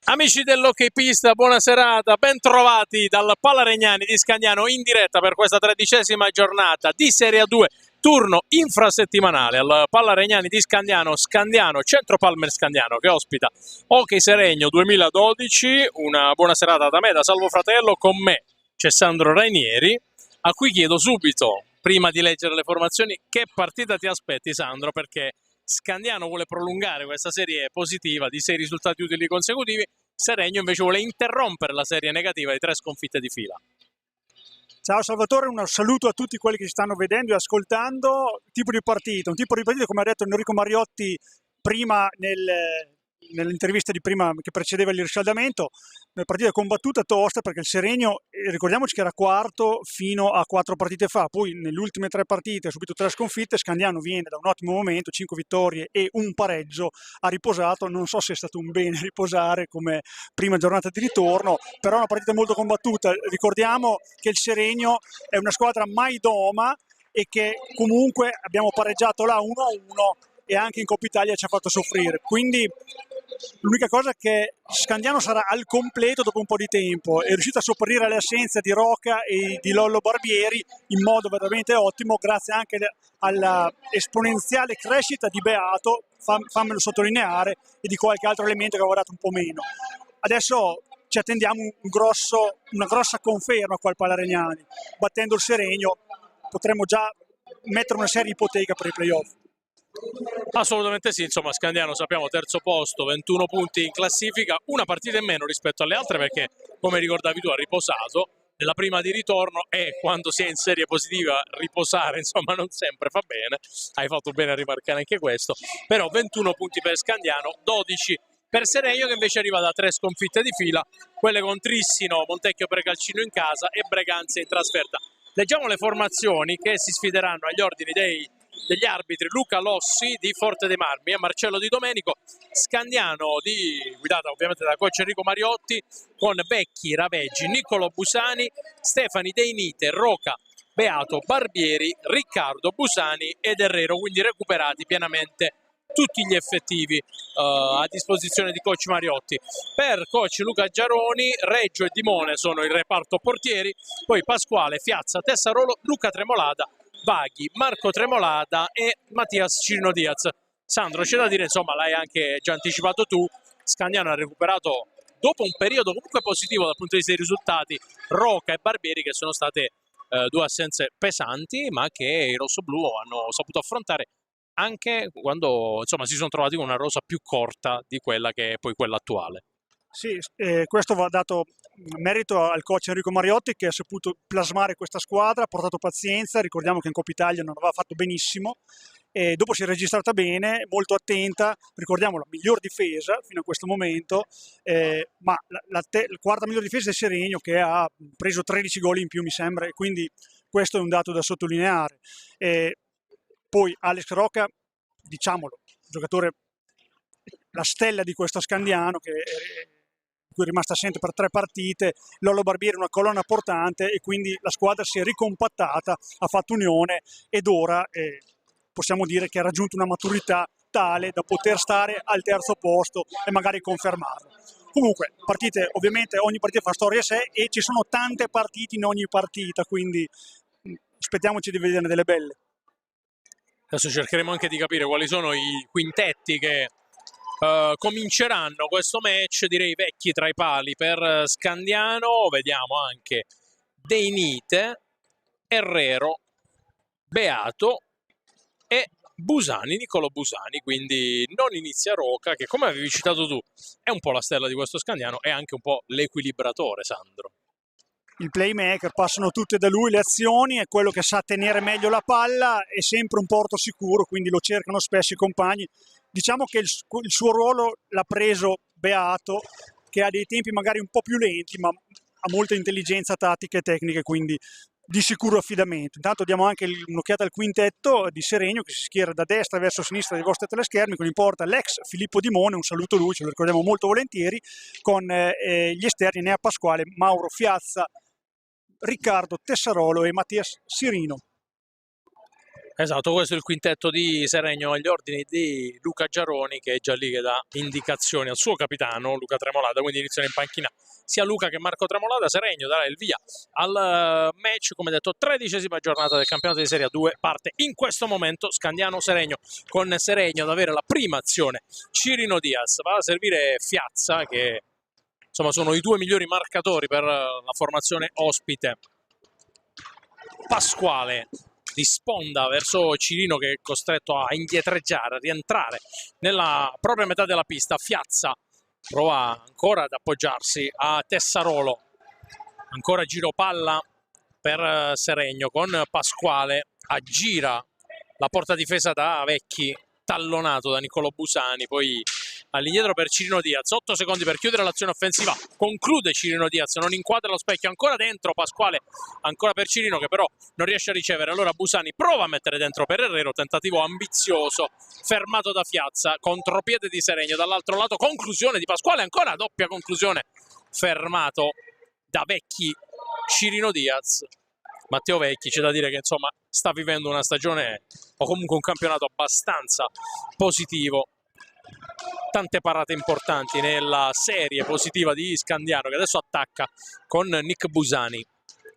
Amici dell'Hockey Pista, buona serata, ben trovati dal Palla Regnani di Scandiano in diretta per questa 13ª giornata di Serie A2, turno infrasettimanale al Palla Regnani di Scandiano, Centro Palmer Scandiano, che ospita Hockey Seregno 2012. Una buona serata da me, da Salvo Fratello. Con me c'è Sandro Rainieri, a cui chiedo subito, prima di leggere le formazioni, che partita ti aspetti, Sandro, perché Scandiano vuole prolungare questa serie positiva di 6 risultati utili consecutivi, Seregno invece vuole interrompere la serie negativa di 3 sconfitte di fila. Ciao Salvatore, un saluto a tutti quelli che ci stanno vedendo e ascoltando. Un tipo di partita, come ha detto Enrico Mariotti prima nell'intervista di prima che precedeva il riscaldamento, una partita combattuta, tosta, perché il Seregno, ricordiamoci che era quarto fino a 4 partite fa, poi nelle ultime 3 partite ha subito 3 sconfitte. Scandiano viene da un ottimo momento, 5 vittorie e un pareggio, ha riposato, non so se è stato un bene riposare come prima giornata di ritorno, però è una partita molto combattuta. Ricordiamo che il Seregno è una squadra mai doma e che comunque abbiamo pareggiato là 1-1 e anche in Coppa Italia ci ha fatto soffrire, quindi l'unica cosa è che Scandiano sarà al completo dopo un po' di tempo, è riuscito a sopperire alle assenze di Roca e di Lollo Barbieri in modo veramente ottimo, grazie anche alla esponenziale crescita di Beato, fammelo sottolineare, e di qualche altro elemento che aveva dato un po' meno. Adesso ci attendiamo una grossa conferma qua al Palla Regnani. Battendo il Seregno potremmo già mettere una seria ipoteca per i playoff. Assolutamente sì, insomma Scandiano sappiamo terzo posto, 21 punti in classifica, una partita in meno rispetto alle altre perché, come ricordavi tu, ha riposato nella prima di ritorno, e quando si è in serie positiva riposare insomma non sempre fa bene, hai fatto bene a rimarcare anche questo, però 21 punti per Scandiano, 12 per Seregno, che invece arriva da 3 sconfitte di fila, quelle con Trissino, Montecchio Precalcino in casa e Breganze in trasferta. Leggiamo le formazioni che si sfideranno agli ordini degli arbitri: Luca Lossi di Forte dei Marmi e Marcello Di Domenico. Scandiano guidata ovviamente da coach Enrico Mariotti, con Vecchi, Raveggi, Niccolo Busani, Stefani Deinite, Roca, Beato, Barbieri, Riccardo, Busani ed Herrero, quindi recuperati pienamente tutti gli effettivi a disposizione di coach Mariotti. Per coach Luca Giaroni, Reggio e Dimone sono il reparto portieri, poi Pasquale, Fiazza, Tessarolo, Luca Tremolada, Vaghi, Marco Tremolada e Mattias Cirino Diaz. Sandro, c'è da dire, insomma, l'hai anche già anticipato tu, Scandiano ha recuperato dopo un periodo comunque positivo dal punto di vista dei risultati Roca e Barbieri, che sono state 2 assenze pesanti, ma che i rossoblù hanno saputo affrontare anche quando insomma si sono trovati con una rosa più corta di quella che è poi quella attuale. Sì, questo va dato merito al coach Enrico Mariotti, che ha saputo plasmare questa squadra, ha portato pazienza. Ricordiamo che in Coppa Italia non aveva fatto benissimo e dopo si è registrata bene, molto attenta, ricordiamo la miglior difesa fino a questo momento, ma la quarta miglior difesa è Seregno, che ha preso 13 gol in più mi sembra, e quindi questo è un dato da sottolineare. Poi Alex Roca, diciamolo, giocatore, la stella di questo Scandiano, di cui è rimasta assente per 3 partite. Lollo Barbieri una colonna portante, e quindi la squadra si è ricompattata, ha fatto unione, ed ora possiamo dire che ha raggiunto una maturità tale da poter stare al terzo posto e magari confermarlo. Comunque, partite, ovviamente ogni partita fa storia a sé e ci sono tante partite in ogni partita, quindi aspettiamoci di vederne delle belle. Adesso cercheremo anche di capire quali sono i quintetti che cominceranno questo match. Direi Vecchi tra i pali per Scandiano, vediamo anche Deinite, Herrero, Beato e Busani, Niccolo Busani, quindi non inizia Roca, che come avevi citato tu è un po' la stella di questo Scandiano e anche un po' l'equilibratore, Sandro. Il playmaker, passano tutte da lui le azioni, è quello che sa tenere meglio la palla, è sempre un porto sicuro, quindi lo cercano spesso i compagni. Diciamo che il suo ruolo l'ha preso Beato, che ha dei tempi magari un po' più lenti, ma ha molta intelligenza tattica e tecnica, quindi di sicuro affidamento. Intanto diamo anche un'occhiata al quintetto di Seregno, che si schiera da destra verso sinistra dei vostri teleschermi, con in porta l'ex Filippo Dimone, un saluto a lui, ce lo ricordiamo molto volentieri, con gli esterni Nea Pasquale, Mauro Fiazza, Riccardo Tessarolo e Mattias Cirino. Esatto, questo è il quintetto di Seregno agli ordini di Luca Giaroni, che è già lì che dà indicazioni al suo capitano Luca Tremolada, quindi iniziano in panchina sia Luca che Marco Tremolada. Seregno darà il via al match, come detto, 13ª giornata del campionato di Serie A2, parte in questo momento Scandiano-Seregno, con Seregno ad avere la prima azione. Cirino Diaz va a servire Fiazza, che insomma sono i due migliori marcatori per la formazione ospite. Pasquale di sponda verso Cirino, che è costretto a indietreggiare, a rientrare nella propria metà della pista. Fiazza prova ancora ad appoggiarsi a Tessarolo, ancora giro palla per Seregno con Pasquale, aggira la porta difesa da Vecchi, tallonato da Niccolò Busani, poi all'indietro per Cirino Diaz, 8 secondi per chiudere l'azione offensiva, conclude Cirino Diaz, non inquadra lo specchio, ancora dentro Pasquale, ancora per Cirino che però non riesce a ricevere, allora Busani prova a mettere dentro per Herrero, tentativo ambizioso, fermato da Fiazza, contropiede di Seregno, dall'altro lato conclusione di Pasquale, ancora doppia conclusione, fermato da Vecchi. Cirino Diaz, Matteo Vecchi, c'è da dire che insomma sta vivendo una stagione o comunque un campionato abbastanza positivo, tante parate importanti nella serie positiva di Scandiano, che adesso attacca con Nick Busani.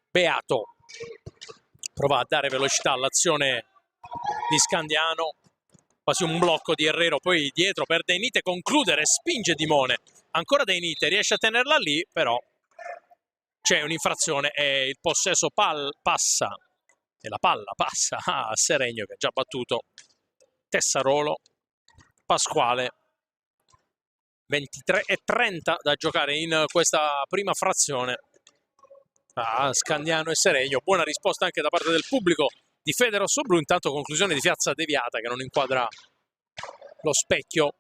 Beato prova a dare velocità all'azione di Scandiano, quasi un blocco di Herrero, poi dietro per De Nite, conclude, respinge Dimone, ancora De Nite, riesce a tenerla lì, però c'è un'infrazione e il possesso passa, e la palla passa a Seregno, che ha già battuto Tessarolo. Pasquale, 23:30 da giocare in questa prima frazione. Scandiano e Seregno, buona risposta anche da parte del pubblico di Fede Rossoblu. Intanto conclusione di Fiazza deviata che non inquadra lo specchio,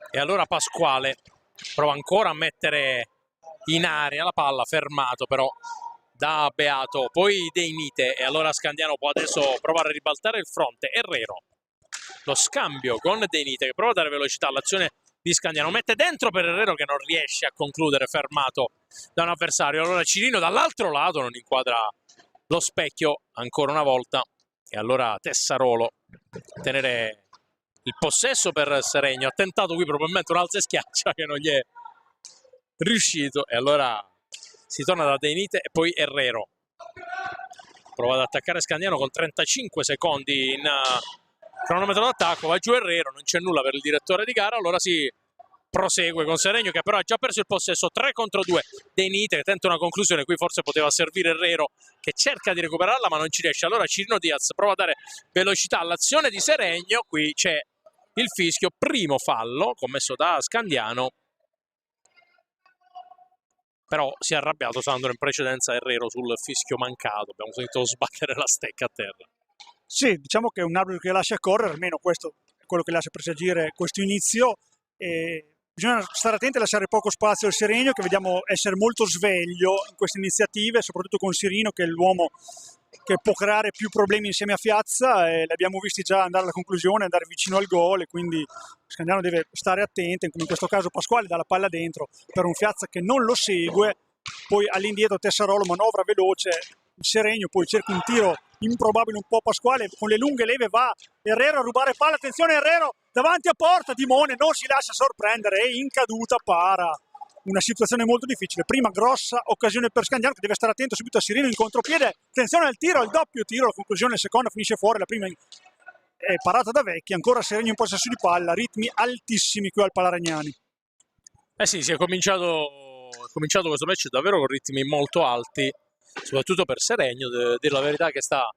e allora Pasquale prova ancora a mettere in area la palla, fermato però da Beato, poi De Nite, e allora Scandiano può adesso provare a ribaltare il fronte. Herrero, lo scambio con De Nite che prova a dare velocità all'azione di Scandiano, mette dentro per Herrero che non riesce a concludere, fermato da un avversario. Allora Cirino dall'altro lato non inquadra lo specchio ancora una volta, e allora Tessarolo tenere il possesso per Seregno, ha tentato qui probabilmente un alza e schiaccia che non gli è riuscito, e allora si torna da De Nite e poi Herrero prova ad attaccare Scandiano con 35 secondi in cronometro d'attacco, va giù Herrero, non c'è nulla per il direttore di gara, allora si prosegue con Seregno che però ha già perso il possesso, 3 contro 2. De Nite che tenta una conclusione, qui forse poteva servire Herrero che cerca di recuperarla ma non ci riesce, allora Cirino Diaz prova a dare velocità all'azione di Seregno, qui c'è il fischio, primo fallo commesso da Scandiano, però si è arrabbiato Sandro in precedenza Herrero sul fischio mancato, abbiamo sentito sbattere la stecca a terra. Sì, diciamo che è un arbitro che lascia correre, almeno questo è quello che lascia presagire questo inizio. E bisogna stare attenti a lasciare poco spazio al Seregno, che vediamo essere molto sveglio in queste iniziative, soprattutto con Cirino, che è l'uomo che può creare più problemi insieme a Fiazza, e l'abbiamo visti già andare alla conclusione, andare vicino al gol, e quindi Scandiano deve stare attento, come in questo caso Pasquale dà la palla dentro per un Fiazza che non lo segue, poi all'indietro Tessarolo manovra veloce, il Seregno poi cerca un tiro improbabile un po' Pasquale, con le lunghe leve va Herrero a rubare palla, attenzione Herrero davanti a porta, Dimone non si lascia sorprendere e in caduta para. Una situazione molto difficile, prima grossa occasione per Scandiano che deve stare attento subito a Cirino in contropiede, attenzione al tiro, al doppio tiro, la conclusione, la seconda finisce fuori, la prima è parata da Vecchi, ancora Seregno in possesso di palla, ritmi altissimi qui al Palaragnani. Sì, è cominciato questo match davvero con ritmi molto alti, soprattutto per Seregno, devo dire la verità che sta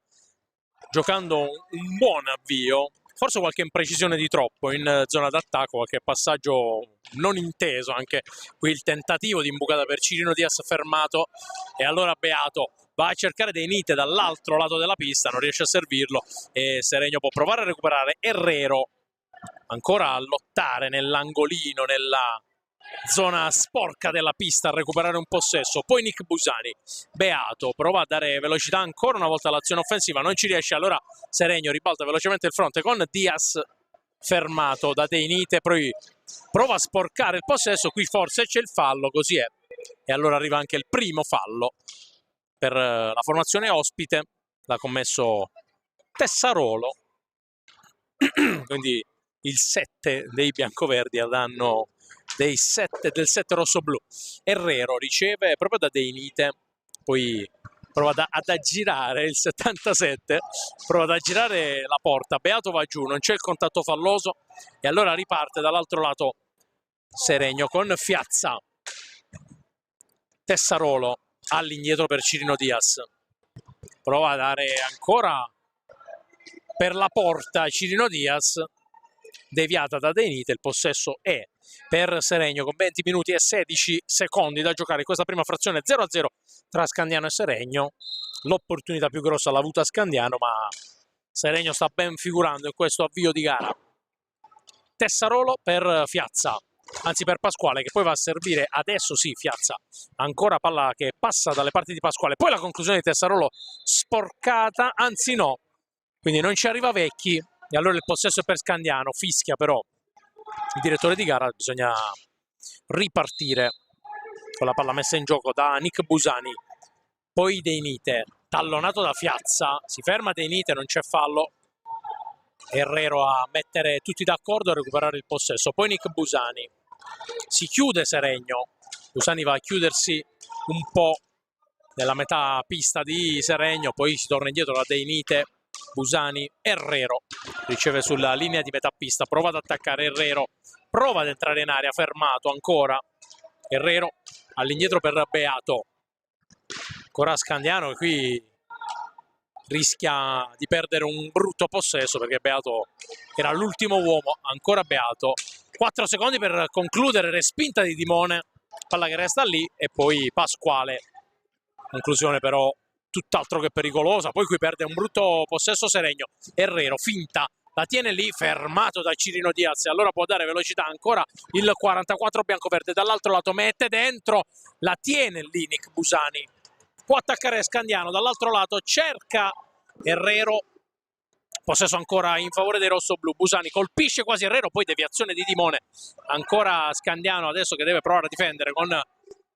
giocando un buon avvio, forse qualche imprecisione di troppo in zona d'attacco, qualche passaggio non inteso, anche qui il tentativo di imbucata per Cirino Diaz fermato, e allora Beato va a cercare De Nite dall'altro lato della pista, non riesce a servirlo e Seregno può provare a recuperare. Herrero ancora a lottare nell'angolino, nella zona sporca della pista, a recuperare un possesso, poi Nick Busani. Beato prova a dare velocità ancora una volta all'azione offensiva, non ci riesce, allora Seregno ribalta velocemente il fronte con Diaz fermato da De Nite, poi prova a sporcare il possesso, qui forse c'è il fallo, così è, e allora arriva anche il primo fallo per la formazione ospite, l'ha commesso Tessarolo, quindi il 7 dei biancoverdi a danno del 7 rosso-blu. Herrero riceve proprio da Deinite, poi prova ad aggirare il 77, prova ad aggirare la porta, Beato va giù, non c'è il contatto falloso e allora riparte dall'altro lato Seregno con Fiazza. Tessarolo all'indietro per Cirino Diaz, prova a dare ancora per la porta Cirino Diaz, deviata da Deinite, il possesso è per Seregno con 20 minuti e 16 secondi da giocare in questa prima frazione. 0-0 tra Scandiano e Seregno, l'opportunità più grossa l'ha avuta Scandiano, ma Seregno sta ben figurando in questo avvio di gara. Tessarolo per Fiazza, anzi per Pasquale, che poi va a servire adesso, sì, Fiazza, ancora palla che passa dalle parti di Pasquale, poi la conclusione di Tessarolo sporcata, anzi no, quindi non ci arriva Vecchi e allora il possesso è per Scandiano. Fischia però il direttore di gara, bisogna ripartire con la palla messa in gioco da Nick Busani, poi Deinite, tallonato da Fiazza, si ferma Deinite, non c'è fallo, Herrero a mettere tutti d'accordo a recuperare il possesso, poi Nick Busani, si chiude Seregno, Busani va a chiudersi un po' nella metà pista di Seregno, poi si torna indietro da Deinite, Busani, Herrero riceve sulla linea di metà pista, prova ad attaccare Herrero, prova ad entrare in area, fermato ancora Herrero, all'indietro per Beato, ancora Scandiano che qui rischia di perdere un brutto possesso perché Beato era l'ultimo uomo, ancora Beato, 4 secondi per concludere, respinta di Dimone, palla che resta lì e poi Pasquale, conclusione però tutt'altro che pericolosa, poi qui perde un brutto possesso Seregno, Herrero finta, la tiene lì, fermato da Cirino Diaz e allora può dare velocità ancora il 44 biancoverde, dall'altro lato mette dentro, la tiene lì Nick Busani, può attaccare Scandiano, dall'altro lato cerca Herrero, possesso ancora in favore dei rossoblù, Busani colpisce quasi Herrero, poi deviazione di Dimone, ancora Scandiano adesso che deve provare a difendere con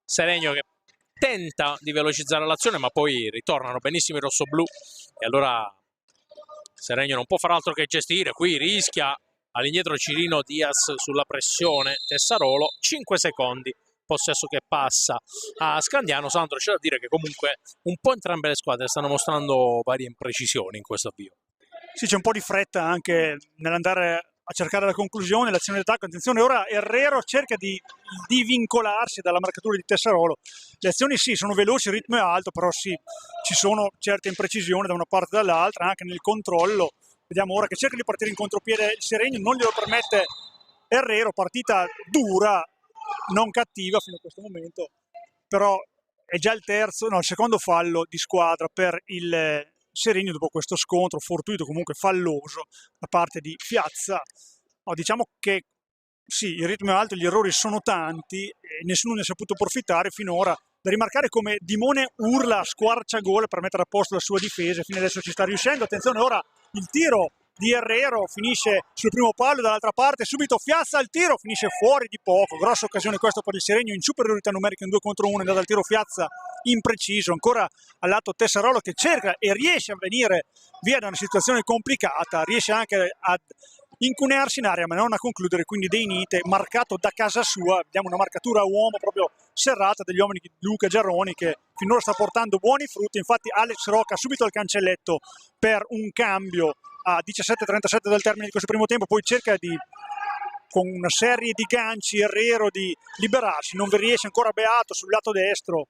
Seregno che tenta di velocizzare l'azione ma poi ritornano benissimo i rossoblù e allora Seregno non può fare altro che gestire, qui rischia all'indietro Cirino Diaz sulla pressione, Tessarolo, 5 secondi, possesso che passa a Scandiano. Sandro, c'è da dire che comunque un po' entrambe le squadre stanno mostrando varie imprecisioni in questo avvio. Sì, c'è un po' di fretta anche nell'andare a cercare la conclusione, l'azione d'attacco. Attenzione, ora Herrero cerca di vincolarsi dalla marcatura di Tessarolo. Le azioni sì, sono veloci, il ritmo è alto, però sì, ci sono certe imprecisioni da una parte e dall'altra, anche nel controllo. Vediamo ora che cerca di partire in contropiede il Seregno, non glielo permette Herrero, partita dura, non cattiva fino a questo momento, però è già il secondo fallo di squadra per il Seregno dopo questo scontro fortuito, comunque falloso da parte di Fiazza. Diciamo che sì, il ritmo è alto, gli errori sono tanti e nessuno ne ha saputo approfittare finora. Da rimarcare come Dimone urla a squarciagole per mettere a posto la sua difesa, fino adesso ci sta riuscendo. Attenzione, ora il tiro di Herrero finisce sul primo palo, dall'altra parte subito Fiazza al tiro, finisce fuori di poco, grossa occasione questa per il Seregno in superiorità numerica in 2 contro 1, è andato al tiro Fiazza impreciso, ancora al lato Tessarolo che cerca e riesce a venire via da una situazione complicata, riesce anche ad incunearsi in area ma non a concludere, quindi Deinite marcato da casa sua, vediamo una marcatura a uomo proprio serrata degli uomini di Luca Giarroni che finora sta portando buoni frutti. Infatti Alex Rocca subito al cancelletto per un cambio a 17:37 dal termine di questo primo tempo, poi cerca di, con una serie di ganci Herrero, di liberarsi, non vi riesce ancora Beato sul lato destro,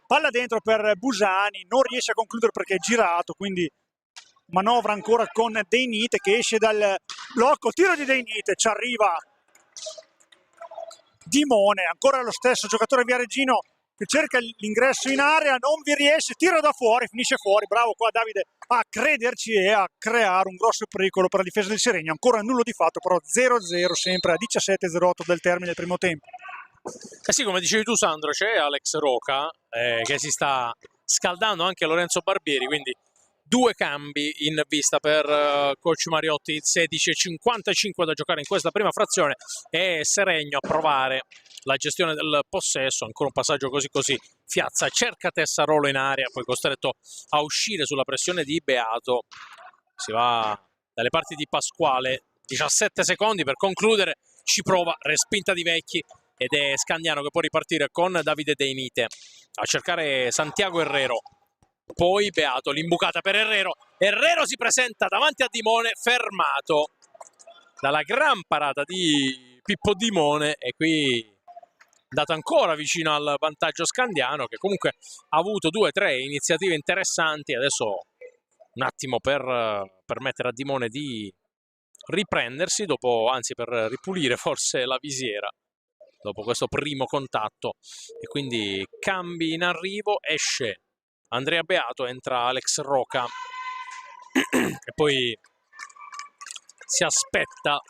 palla dentro per Busani, non riesce a concludere perché è girato, quindi manovra ancora con Deinite che esce dal blocco, tiro di Deinite, ci arriva Dimone, ancora lo stesso giocatore viareggino che cerca l'ingresso in area, non vi riesce, tira da fuori, finisce fuori, bravo qua Davide a crederci e a creare un grosso pericolo per la difesa del Seregno, ancora nulla di fatto, però 0-0 sempre a 17:08 del termine del primo tempo. Sì, come dicevi tu Sandro, c'è Alex Roca che si sta scaldando, anche Lorenzo Barbieri, quindi 2 cambi in vista per coach Mariotti, 16:55 da giocare in questa prima frazione e Seregno a provare la gestione del possesso, ancora un passaggio così così, Fiazza cerca Tessarolo in area, poi costretto a uscire sulla pressione di Beato, si va dalle parti di Pasquale, 17 secondi per concludere, ci prova, respinta di Vecchi ed è Scandiano che può ripartire con Davide Deinite a cercare Santiago Herrero, poi Beato, l'imbucata per Herrero, Herrero si presenta davanti a Dimone, fermato dalla gran parata di Pippo Dimone e qui andato ancora vicino al vantaggio Scandiano che comunque ha avuto 2 o 3 iniziative interessanti, adesso un attimo per permettere a Dimone di riprendersi dopo, anzi per ripulire forse la visiera dopo questo primo contatto e quindi cambi in arrivo, esce Andrea Beato, entra Alex Roca e poi si aspetta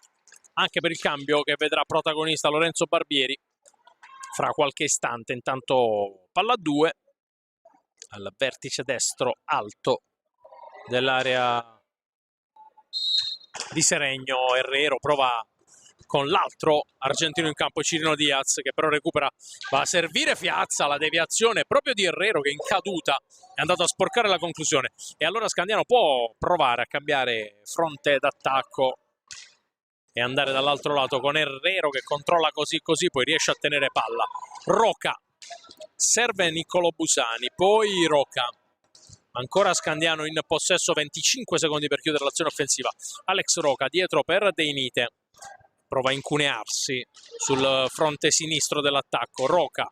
anche per il cambio che vedrà protagonista Lorenzo Barbieri fra qualche istante. Intanto palla a 2 al vertice destro alto dell'area di Seregno. Herrero prova con l'altro argentino in campo, Cirino Diaz, che però recupera, va a servire Fiazza, la deviazione proprio di Herrero che in caduta è andato a sporcare la conclusione e allora Scandiano può provare a cambiare fronte d'attacco e andare dall'altro lato con Herrero che controlla così così, poi riesce a tenere palla. Roca, serve Niccolò Busani, poi Roca, ancora Scandiano in possesso, 25 secondi per chiudere l'azione offensiva. Alex Roca dietro per Deinite, prova a incunearsi sul fronte sinistro dell'attacco. Roca,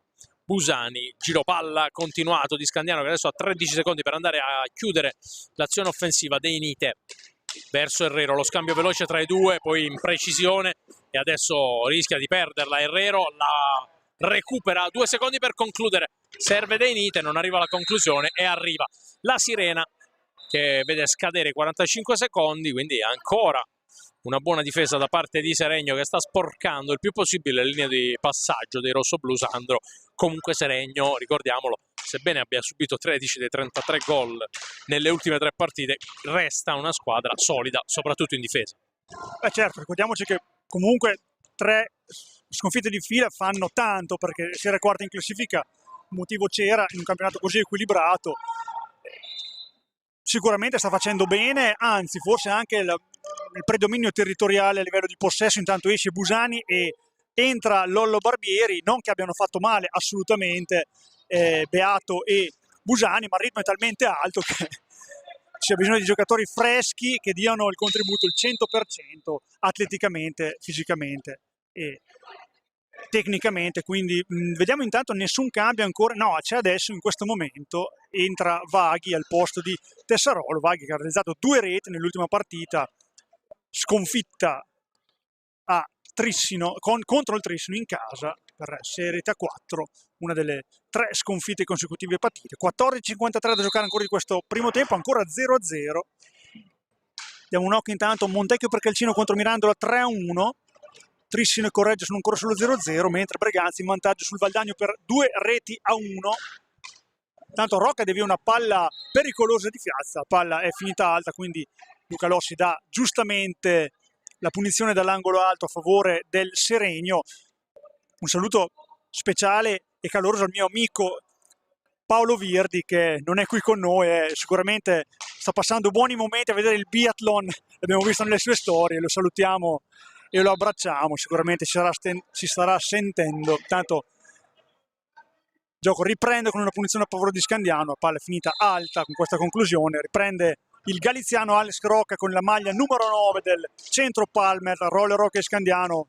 Busani, giro palla continuato di Scandiano che adesso ha 13 secondi per andare a chiudere l'azione offensiva. Deinite verso Herrero, lo scambio veloce tra i due, poi in precisione e adesso rischia di perderla. Herrero la recupera, 2 secondi per concludere, serve Deinite, non arriva alla conclusione e arriva la sirena che vede scadere i 45 secondi, quindi ancora una buona difesa da parte di Seregno che sta sporcando il più possibile le linee di passaggio dei rossoblù. Sandro, comunque Seregno, ricordiamolo, sebbene abbia subito 13 dei 33 gol nelle ultime 3 partite, resta una squadra solida, soprattutto in difesa. Certo, ricordiamoci che comunque 3 sconfitte di fila fanno tanto, perché si era quarta in classifica, motivo c'era in un campionato così equilibrato. Sicuramente sta facendo bene, anzi forse anche il predominio territoriale a livello di possesso. Intanto esce Busani e entra Lollo Barbieri, non che abbiano fatto male assolutamente Beato e Busani, ma il ritmo è talmente alto che c'è bisogno di giocatori freschi che diano il contributo il 100% atleticamente, fisicamente e tecnicamente. Quindi vediamo intanto nessun cambio ancora, no, c'è adesso in questo momento, entra Vaghi al posto di Tessarolo. Vaghi che ha realizzato 2 reti nell'ultima partita, sconfitta a Trissino, contro il Trissino in casa per 6 reti a 4, una delle 3 sconfitte consecutive partite. 14:53 da giocare ancora di questo primo tempo, ancora 0-0. Diamo un occhio intanto, Montecchio per Calcino contro Mirandola 3-1, Trissino e Correggio sono ancora sullo 0-0, mentre Breganzi in vantaggio sul Valdagno per 2 reti a 1. Tanto Rocca devia una palla pericolosa di Fiazza, la palla è finita alta, quindi Luca Lossi dà giustamente la punizione dall'angolo alto a favore del Seregno. Un saluto speciale e caloroso al mio amico Paolo Virdi, che non è qui con noi, sicuramente sta passando buoni momenti a vedere il biathlon, l'abbiamo visto nelle sue storie, lo salutiamo e lo abbracciamo, sicuramente si starà sentendo. Tanto gioco riprende con una punizione a favore di Scandiano, la palla è finita alta con questa conclusione, riprende il galiziano Alex Rocca con la maglia numero 9 del Centro Palmer, Roller Rocca e Scandiano.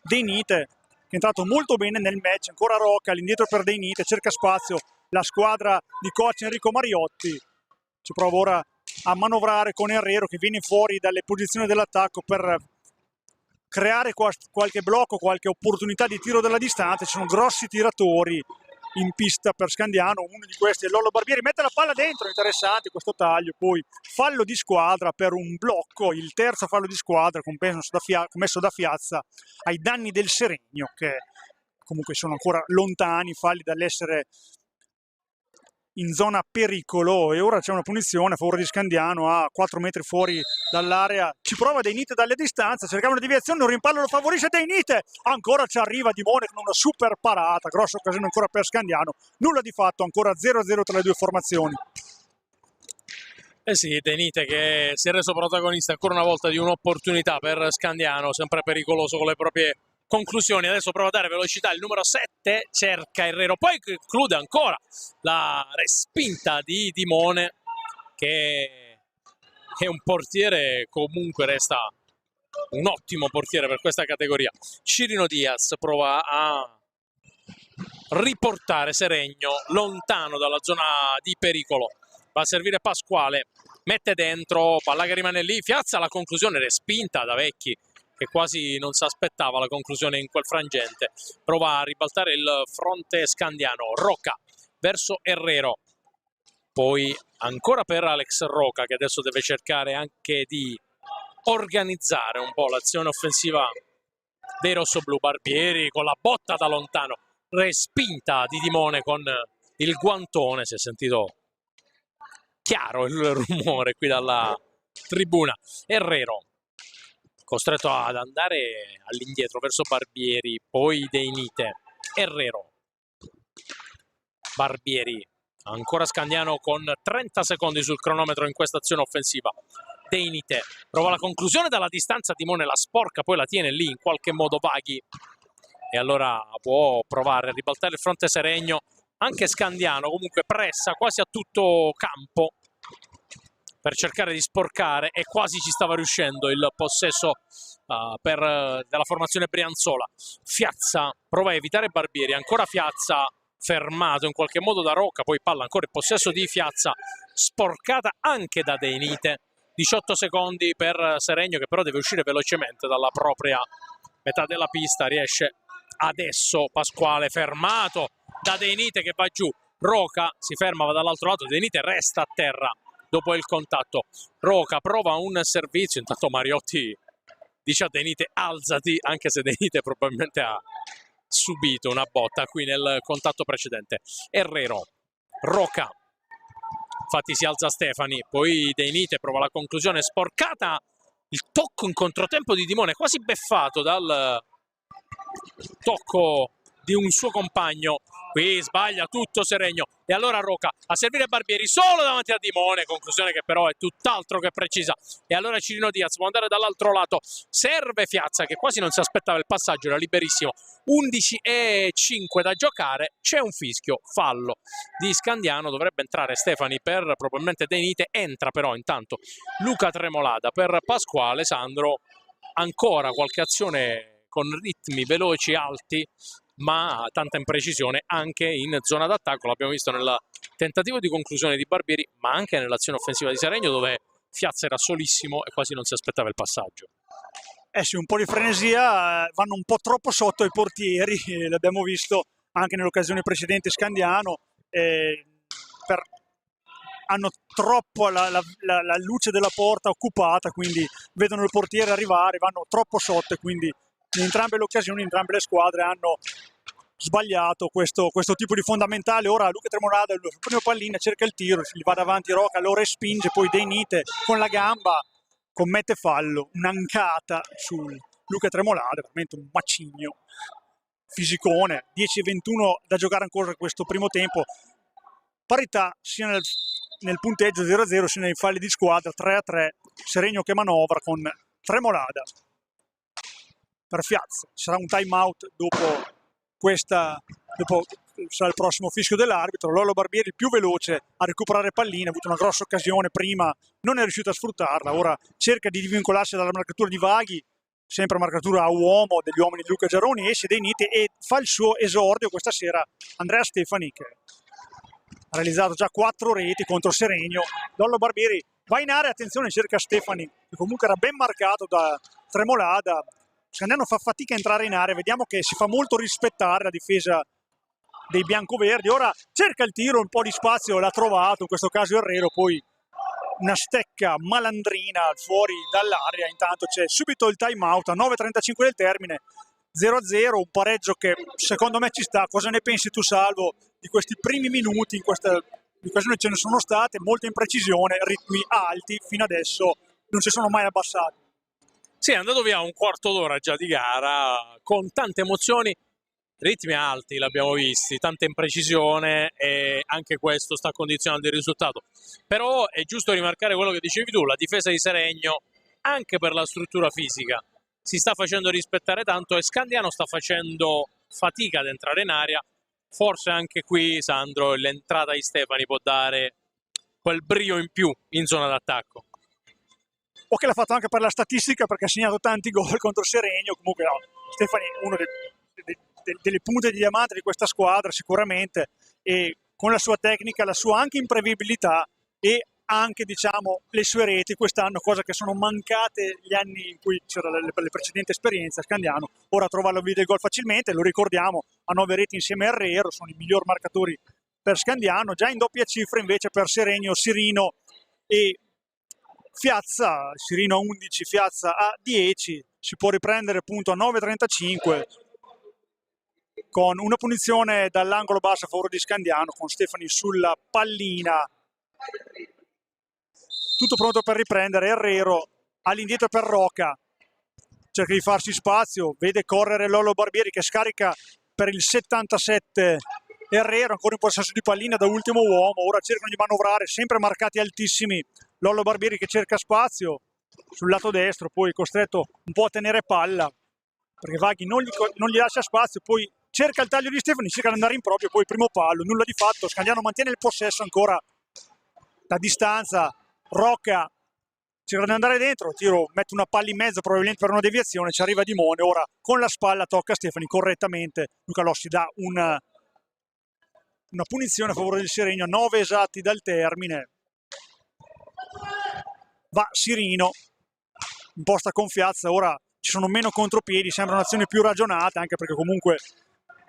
Deinite che è entrato molto bene nel match, ancora Rocca all'indietro per Deinite, cerca spazio la squadra di coach Enrico Mariotti, ci prova ora a manovrare con Herrero che viene fuori dalle posizioni dell'attacco per creare qualche blocco, qualche opportunità di tiro dalla distanza. Ci sono grossi tiratori in pista per Scandiano, uno di questi è Lollo Barbieri, mette la palla dentro, interessante questo taglio, poi fallo di squadra per un blocco, il terzo fallo di squadra commesso da Fiazza ai danni del Seregno, che comunque sono ancora lontani falli dall'essere in zona pericolo, e ora c'è una punizione a favore di Scandiano a 4 metri fuori dall'area. Ci prova De Nite dalle distanze, cercava una deviazione, un rimpallo lo favorisce De Nite, ancora ci arriva Dimone con una super parata, grossa occasione ancora per Scandiano, nulla di fatto, ancora 0-0 tra le due formazioni. Eh sì, De Nite che si è reso protagonista ancora una volta di un'opportunità per Scandiano, sempre pericoloso con le proprie conclusioni. Adesso prova a dare velocità il numero 7, cerca Herrero, poi conclude ancora la respinta di Dimone, che è un portiere, comunque resta un ottimo portiere per questa categoria. Cirino Diaz prova a riportare Seregno lontano dalla zona di pericolo, va a servire Pasquale, mette dentro, palla che rimane lì, Fiazza, la conclusione respinta da Vecchi, che quasi non si aspettava la conclusione in quel frangente. Prova a ribaltare il fronte Scandiano, Rocca verso Herrero, poi ancora per Alex Rocca, che adesso deve cercare anche di organizzare un po' l'azione offensiva dei rossoblù. Barbieri con la botta da lontano, respinta di Dimone con il guantone, si è sentito chiaro il rumore qui dalla tribuna. Herrero costretto ad andare all'indietro verso Barbieri, poi De Nite, Herrero, Barbieri, ancora Scandiano con 30 secondi sul cronometro in questa azione offensiva. De Nite prova la conclusione dalla distanza, Dimone la sporca, poi la tiene lì in qualche modo Vaghi, e allora può provare a ribaltare il fronte Seregno. Anche Scandiano comunque pressa quasi a tutto campo per cercare di sporcare, e quasi ci stava riuscendo il possesso della formazione brianzola. Fiazza prova a evitare Barbieri, ancora Fiazza fermato in qualche modo da Rocca, poi palla ancora in possesso di Fiazza, sporcata anche da De Nite. 18 secondi per Seregno, che però deve uscire velocemente dalla propria metà della pista. Riesce adesso Pasquale, fermato da De Nite che va giù. Rocca si ferma, va dall'altro lato, De Nite resta a terra dopo il contatto. Rocca prova un servizio, intanto Mariotti dice a De Nite alzati, anche se De Nite probabilmente ha subito una botta qui nel contatto precedente. Herrero, Rocca, infatti si alza Stefani, poi De Nite prova la conclusione sporcata, il tocco in controtempo di Dimone, quasi beffato dal tocco di un suo compagno. Qui sbaglia tutto Seregno, e allora Rocca a servire Barbieri solo davanti a Dimone, conclusione che però è tutt'altro che precisa. E allora Cirino Diaz può andare dall'altro lato, serve Fiazza che quasi non si aspettava il passaggio, era liberissimo. 11:05 da giocare, c'è un fischio, fallo di Scandiano, dovrebbe entrare Stefani per probabilmente De Nite, entra però intanto Luca Tremolada per Pasquale. Sandro, ancora qualche azione con ritmi veloci, alti, ma tanta imprecisione anche in zona d'attacco. L'abbiamo visto nel tentativo di conclusione di Barbieri, ma anche nell'azione offensiva di Seregno, dove Fiazza era solissimo e quasi non si aspettava il passaggio. Eh sì, un po' di frenesia, vanno un po' troppo sotto ai portieri, l'abbiamo visto anche nell'occasione precedente Scandiano, hanno troppo la luce della porta occupata, quindi vedono il portiere arrivare, vanno troppo sotto, e quindi in entrambe le occasioni, entrambe le squadre hanno sbagliato questo tipo di fondamentale. Ora Luca Tremolada, il primo pallina, cerca il tiro, gli va davanti Rocca, lo respinge, poi De Nite con la gamba commette fallo, un'ancata su Luca Tremolada, veramente un macigno, fisicone. 10:21 da giocare ancora questo primo tempo, parità sia nel punteggio 0-0 sia nei falli di squadra, 3-3, Seregno che manovra con Tremolada per Fiazza. Sarà un time out dopo sarà il prossimo fischio dell'arbitro. Lollo Barbieri, il più veloce a recuperare pallina, ha avuto una grossa occasione prima, non è riuscito a sfruttarla, ora cerca di divincolarsi dalla marcatura di Vaghi, sempre marcatura a uomo degli uomini di Luca Giaroni, esce De Nite e fa il suo esordio questa sera Andrea Stefani, che ha realizzato già 4 reti contro Seregno. Lollo Barbieri va in area, attenzione, cerca Stefani, che comunque era ben marcato da Tremolada. Scandiano fa fatica a entrare in area, vediamo che si fa molto rispettare la difesa dei biancoverdi. Ora cerca il tiro, un po' di spazio l'ha trovato, in questo caso Herrero, poi una stecca malandrina fuori dall'area. Intanto c'è subito il time out a 9:35 del termine, 0-0, un pareggio che secondo me ci sta. Cosa ne pensi tu, Salvo, di questi primi minuti in questa di occasioni ce ne sono state, molta imprecisione, ritmi alti, fino adesso non si sono mai abbassati. Sì, è andato via un quarto d'ora già di gara, con tante emozioni, ritmi alti l'abbiamo visti, tanta imprecisione e anche questo sta condizionando il risultato. Però è giusto rimarcare quello che dicevi tu, la difesa di Seregno, anche per la struttura fisica, si sta facendo rispettare tanto e Scandiano sta facendo fatica ad entrare in area. Forse anche qui, Sandro, l'entrata di Stefani può dare quel brio in più in zona d'attacco. O che l'ha fatto anche per la statistica, perché ha segnato tanti gol contro Seregno. Comunque no, Stefani è uno delle punte di diamante di questa squadra sicuramente, e con la sua tecnica, la sua anche imprevedibilità e anche, diciamo, le sue reti quest'anno, cosa che sono mancate gli anni in cui c'era le precedenti esperienze a Scandiano. Ora trova la via del gol facilmente, lo ricordiamo, ha 9 reti insieme a Herrero, sono i miglior marcatori per Scandiano. Già in doppia cifra invece per Seregno, Sirino e Fiazza, Sirino a 11, Fiazza a 10, si può riprendere appunto a 9,35 con una punizione dall'angolo basso a favore di Scandiano, con Stefani sulla pallina. Tutto pronto per riprendere, Herrero all'indietro per Roca, cerca di farsi spazio, vede correre Lollo Barbieri che scarica per il 77 Herrero, ancora in possesso di pallina da ultimo uomo, ora cercano di manovrare, sempre marcati altissimi, Lollo Barbieri che cerca spazio sul lato destro, poi costretto un po' a tenere palla, perché Vaghi non gli lascia spazio, poi cerca il taglio di Stefani, cerca di andare in proprio, poi il primo pallo, nulla di fatto, Scandiano mantiene il possesso ancora da distanza, Rocca cerca di andare dentro, tiro, mette una palla in mezzo probabilmente per una deviazione, ci arriva Dimone, ora con la spalla tocca a Stefani correttamente, Luca Lossi dà una punizione a favore del Seregno, 9 esatti dal termine. Va Sirino, imposta con Fiazza, ora ci sono meno contropiedi, sembra un'azione più ragionata, anche perché comunque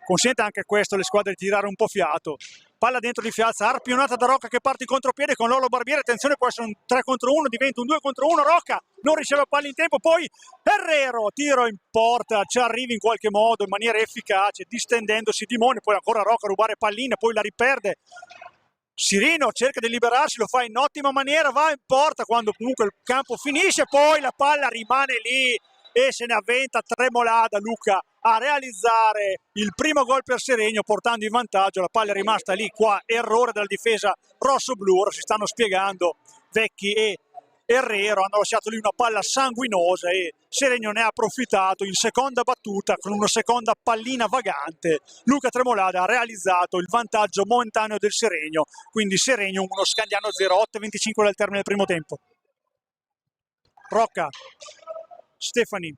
consente anche questo alle squadre di tirare un po' fiato. Palla dentro di Fiazza, arpionata da Rocca che parte in contropiede con Lollo Barbieri, attenzione, può essere un 3 contro 1, diventa un 2 contro 1, Rocca non riceve la palla in tempo, poi Herrero, tiro in porta, ci arriva in qualche modo in maniera efficace, distendendosi Dimone, poi ancora Rocca a rubare pallina, poi la riperde. Sirino cerca di liberarsi, lo fa in ottima maniera, va in porta quando comunque il campo finisce, poi la palla rimane lì e se ne avventa Tremolada, Luca, a realizzare il primo gol per Seregno portando in vantaggio. La palla è rimasta lì, qua errore della difesa rosso-blu, ora si stanno spiegando Vecchi e Herrero, hanno lasciato lì una palla sanguinosa e Seregno ne ha approfittato in seconda battuta con una seconda pallina vagante. Luca Tremolada ha realizzato il vantaggio momentaneo del Seregno, quindi Seregno 1, Scandiano 0, 8:25 dal termine del primo tempo. Rocca, Stefani,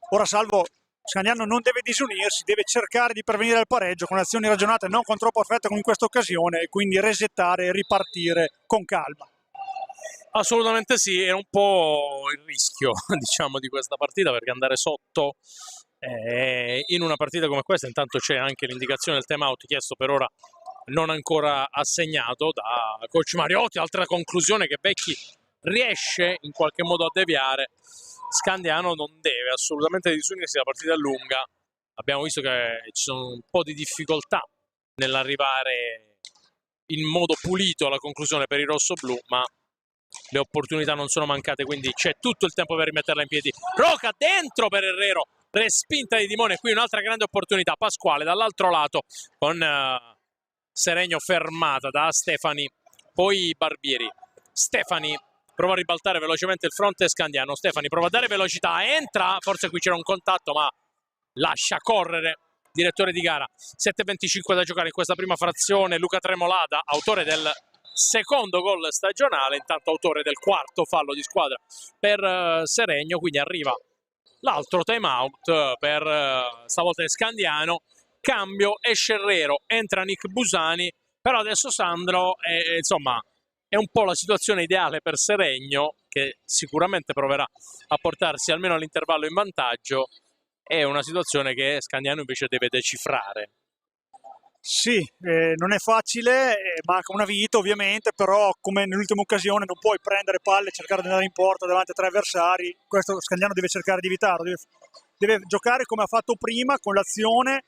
ora salvo Scandiano non deve disunirsi, deve cercare di pervenire al pareggio con azioni ragionate, non con troppo affetto come in questa occasione, e quindi resettare e ripartire con calma. Assolutamente sì, è un po' il rischio, diciamo, di questa partita, perché andare sotto in una partita come questa, intanto c'è anche l'indicazione del time out chiesto per ora non ancora assegnato da coach Mariotti, altra conclusione che Vecchi riesce in qualche modo a deviare. Scandiano non deve assolutamente disunirsi, la partita è lunga, abbiamo visto che ci sono un po' di difficoltà nell'arrivare in modo pulito alla conclusione per i rossoblù, ma le opportunità non sono mancate, quindi c'è tutto il tempo per rimetterla in piedi. Roca dentro per Herrero, respinta di Dimone, qui un'altra grande opportunità. Pasquale dall'altro lato con Seregno fermata da Stefani, poi Barbieri. Stefani prova a ribaltare velocemente il fronte Scandiano, Stefani prova a dare velocità, entra, forse qui c'era un contatto ma lascia correre direttore di gara. 7:25 da giocare in questa prima frazione. Luca Tremolada, autore del secondo gol stagionale, intanto autore del quarto fallo di squadra per Seregno, quindi arriva l'altro time out per stavolta Scandiano. Cambio, esce Herrero, entra Nick Busani, però adesso Sandro insomma è un po' la situazione ideale per Seregno, che sicuramente proverà a portarsi almeno all'intervallo in vantaggio. È una situazione che Scandiano invece deve decifrare. Sì, non è facile, manca una vita ovviamente, però come nell'ultima occasione non puoi prendere palle e cercare di andare in porta davanti a 3 avversari. Questo Scandiano deve cercare di evitarlo, deve giocare come ha fatto prima, con l'azione